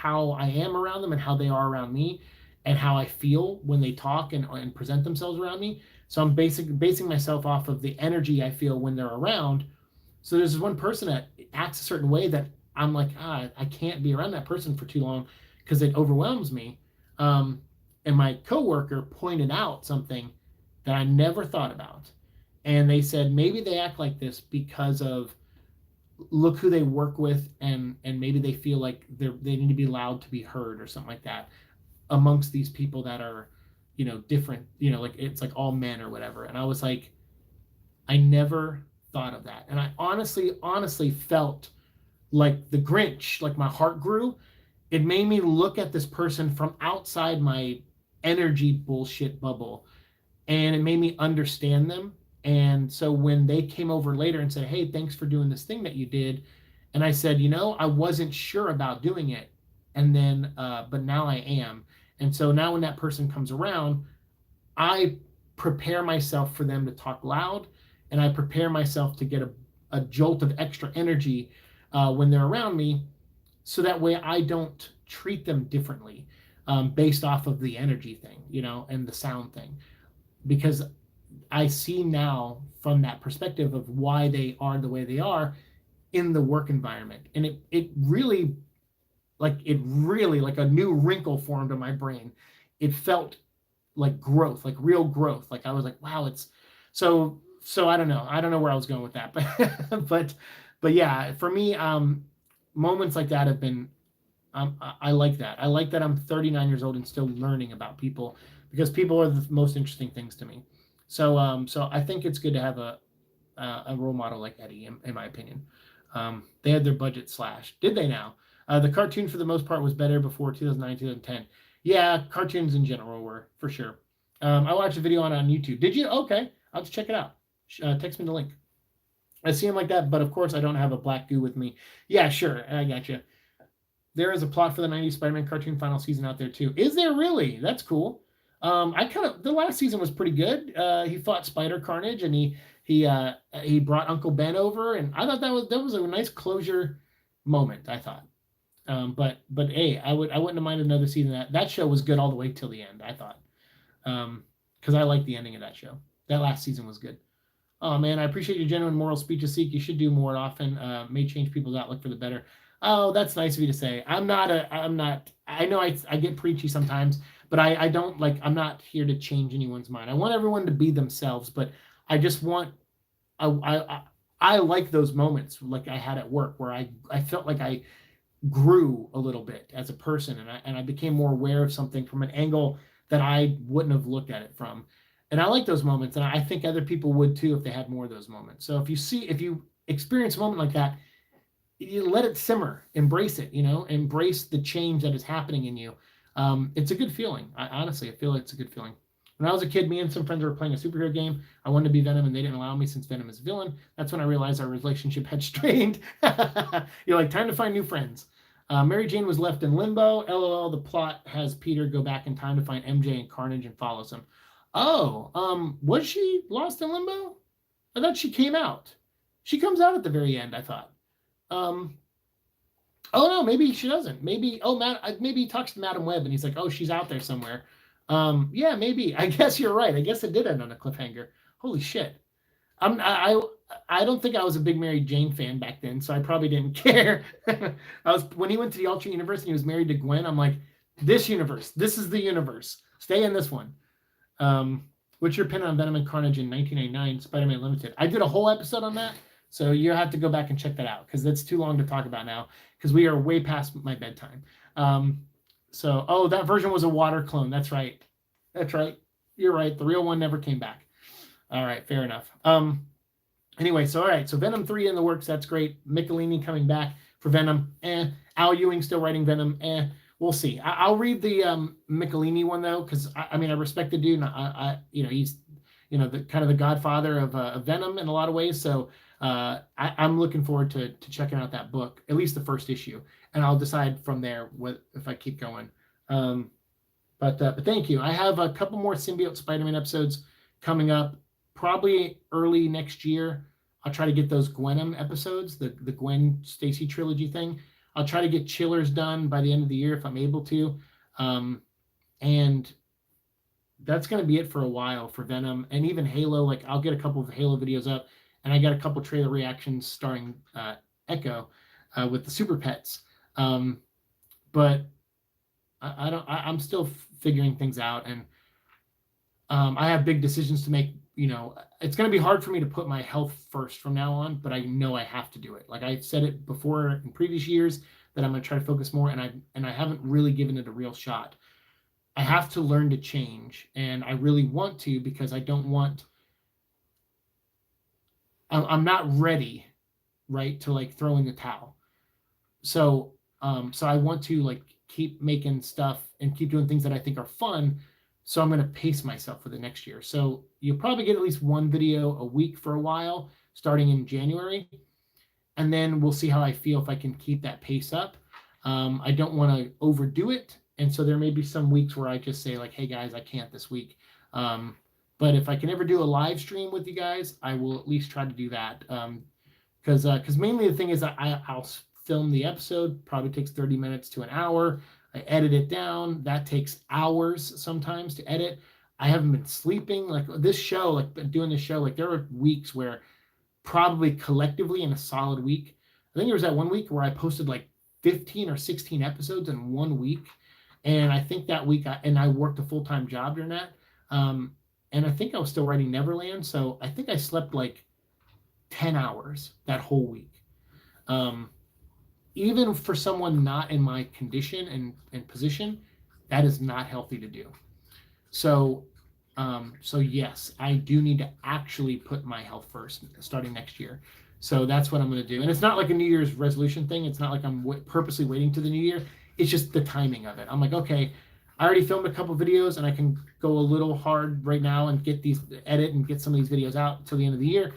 how I am around them and how they are around me, and how I feel when they talk and present themselves around me. So I'm basing myself off of the energy I feel when they're around. So there's this one person that acts a certain way that I'm like, I can't be around that person for too long because it overwhelms me. And my coworker pointed out something that I never thought about. And they said maybe they act like this because of look who they work with, and maybe they feel like they need to be loud to be heard or something like that amongst these people that are, different, like it's like all men or whatever. And I was like, I never thought of that. And I honestly felt like the Grinch, like my heart grew. It made me look at this person from outside my energy bullshit bubble, and it made me understand them. And so when they came over later and said, "Hey, thanks for doing this thing that you did," and I said, I wasn't sure about doing it, and then, but now I am. And so now when that person comes around, I prepare myself for them to talk loud, and I prepare myself to get a jolt of extra energy when they're around me, so that way I don't treat them differently based off of the energy thing, and the sound thing, because I see now from that perspective of why they are the way they are in the work environment. And it really like a new wrinkle formed in my brain. It felt like growth, like real growth. Like I was like, wow, it's so I don't know where I was going with that, but but yeah, for me, moments like that have been, I like that. I like that I'm 39 years old and still learning about people, because people are the most interesting things to me. So I think it's good to have a role model like Eddie, in my opinion. They had their budget slashed. Did they now? The cartoon for the most part was better before 2009, 2010. Yeah, cartoons in general were, for sure. I watched a video on YouTube. Did you? Okay, I'll have to check it out. Text me the link. I see him like that, but of course I don't have a black goo with me. Yeah, sure, I got you. There is a plot for the 90s Spider-Man cartoon final season out there too. Is there really? That's cool. The last season was pretty good. He fought Spider Carnage, and he brought Uncle Ben over, and I thought that was a nice closure moment, I thought. But hey, I wouldn't have minded another season. That show was good all the way till the end, I thought. Because I liked the ending of that show. That last season was good. Oh man, I appreciate your genuine moral speeches, Seek. You should do more often. May change people's outlook for the better. Oh, that's nice of you to say. I'm not. I know I get preachy sometimes, but I don't like. I'm not here to change anyone's mind. I want everyone to be themselves, but I just want. I like those moments like I had at work where I felt like I grew a little bit as a person, and I became more aware of something from an angle that I wouldn't have looked at it from. And I like those moments, and I think other people would too if they had more of those moments. So if you experience a moment like that, you let it simmer, embrace it, embrace the change that is happening in you. It's a good feeling. I feel like it's a good feeling. When I was a kid, me and some friends were playing a superhero game. I wanted to be Venom, and they didn't allow me since Venom is a villain. That's when I realized our relationship had strained. You're like, time to find new friends. Mary Jane was left in limbo. LOL, the plot has Peter go back in time to find MJ and Carnage and follows him. Oh, was she lost in limbo? I thought she came out. She comes out at the very end, I thought. Oh no, maybe she doesn't. Maybe maybe he talks to Madam Web and he's like, oh, she's out there somewhere. Yeah, maybe. I guess you're right. I guess it did end on a cliffhanger. Holy shit. I don't think I was a big Mary Jane fan back then, so I probably didn't care. When he went to the alternate universe and he was married to Gwen, I'm like, this universe, this is the universe. Stay in this one. What's your opinion on Venom and Carnage in 1999 Spider-Man Limited? I did a whole episode on that, so you have to go back and check that out because that's too long to talk about now because we are way past my bedtime. That version was a water clone. That's right. You're right. The real one never came back. All right, fair enough. Anyway, so Venom 3 in the works. That's great. Michelini coming back for Venom. Al Ewing still writing Venom. We'll see. I'll read the Michelini one though, because I respect the dude. He's the kind of the godfather of Venom in a lot of ways. So I'm looking forward to checking out that book, at least the first issue, and I'll decide from there if I keep going. But thank you. I have a couple more Symbiote Spider-Man episodes coming up, probably early next year. I'll try to get those Gwenom episodes, the Gwen Stacy trilogy thing. I'll try to get chillers done by the end of the year if I'm able to. And that's going to be it for a while for Venom and even Halo. Like I'll get a couple of Halo videos up, and I got a couple trailer reactions starring Echo with the Super Pets. But I'm still figuring things out, and I have big decisions to make. It's going to be hard for me to put my health first from now on, but I know I have to do it. Like I said it before in previous years that I'm going to try to focus more, and I haven't really given it a real shot. I have to learn to change, and I really want to, because I don't want. I'm not ready, right, to like throw in the towel. So I want to like keep making stuff and keep doing things that I think are fun. So I'm going to pace myself for the next year. So you'll probably get at least one video a week for a while, starting in January. And then we'll see how I feel if I can keep that pace up. I don't want to overdo it. And so there may be some weeks where I just say like, hey guys, I can't this week. But if I can ever do a live stream with you guys, I will at least try to do that. Because mainly the thing is that I'll film the episode, probably takes 30 minutes to an hour. I edit it down. That takes hours sometimes to edit. I haven't been sleeping. Like this show, like doing this show, like there were weeks where probably collectively in a solid week, I think there was that one week where I posted like 15 or 16 episodes in 1 week. And I think that week, I worked a full-time job during that. And I think I was still writing Neverland. So I think I slept like 10 hours that whole week. Even for someone not in my condition and position, that is not healthy to do. So yes, I do need to actually put my health first starting next year. So that's what I'm going to do. And it's not like a New Year's resolution thing. It's not like I'm purposely waiting to the new year. It's just the timing of it. I'm like, okay, I already filmed a couple videos and I can go a little hard right now and edit and get some of these videos out until the end of the year.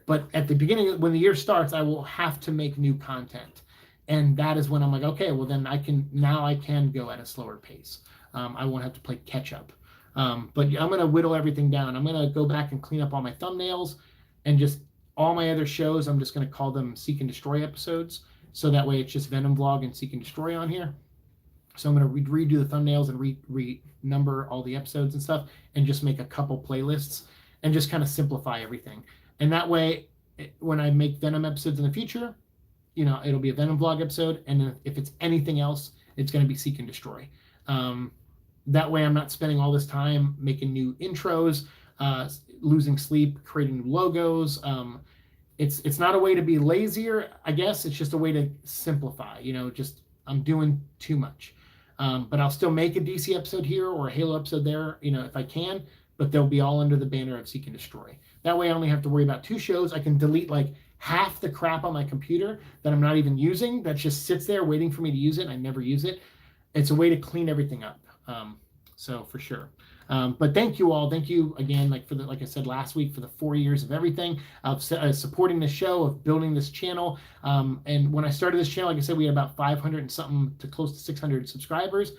But at the beginning, when the year starts, I will have to make new content. And that is when I'm like, okay, well then I can go at a slower pace. I won't have to play catch up. But I'm going to whittle everything down. I'm going to go back and clean up all my thumbnails, and just all my other shows, I'm just going to call them Seek and Destroy episodes. So that way it's just Venom Vlog and Seek and Destroy on here. So I'm going to redo the thumbnails and renumber all the episodes and stuff, and just make a couple playlists and just kind of simplify everything. And that way, when I make Venom episodes in the future, it'll be a Venom Vlog episode. And if it's anything else, it's going to be Seek and Destroy. That way I'm not spending all this time making new intros, losing sleep, creating new logos. It's not a way to be lazier, I guess. It's just a way to simplify, I'm doing too much. But I'll still make a DC episode here or a Halo episode there, if I can, but they'll be all under the banner of Seek and Destroy. That way I only have to worry about 2 shows. I can delete like half the crap on my computer that I'm not even using, that just sits there waiting for me to use it, and I never use it. It's a way to clean everything up. So for sure. But thank you all. Thank you again, like I said last week, for the 4 years of everything, of supporting the show, of building this channel. And when I started this channel, like I said, we had about 500 and something to close to 600 subscribers.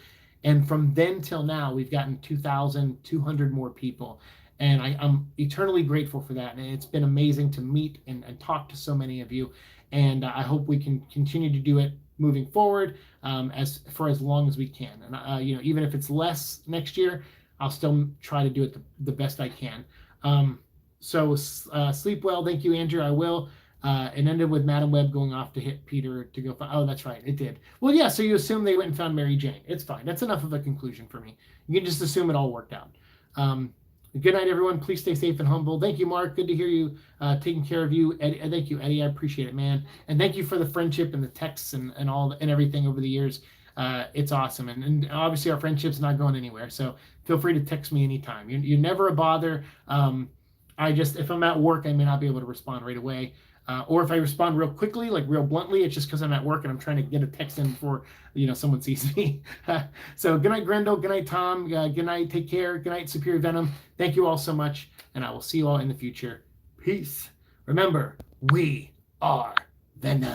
And from then till now, we've gotten 2,200 more people. And I'm eternally grateful for that. And it's been amazing to meet and talk to so many of you. And I hope we can continue to do it moving forward as long as we can. And even if it's less next year, I'll still try to do it the best I can. So sleep well. Thank you, Andrew. I will. It ended with Madam Web going off to hit Peter to go find. Oh, that's right. It did. Well, yeah. So you assume they went and found Mary Jane. It's fine. That's enough of a conclusion for me. You can just assume it all worked out. Good night, everyone. Please stay safe and humble. Thank you, Mark. Good to hear you taking care of you. Eddie, thank you, Eddie. I appreciate it, man. And thank you for the friendship and the texts and everything over the years. It's awesome. And obviously our friendship's not going anywhere. So feel free to text me anytime. You're never a bother. If I'm at work, I may not be able to respond right away. Or if I respond real quickly, like real bluntly, it's just because I'm at work and I'm trying to get a text in before someone sees me. So good night, Grendel. Good night, Tom. Good night. Take care. Good night, Superior Venom. Thank you all so much, and I will see you all in the future. Peace. Remember, we are Venom.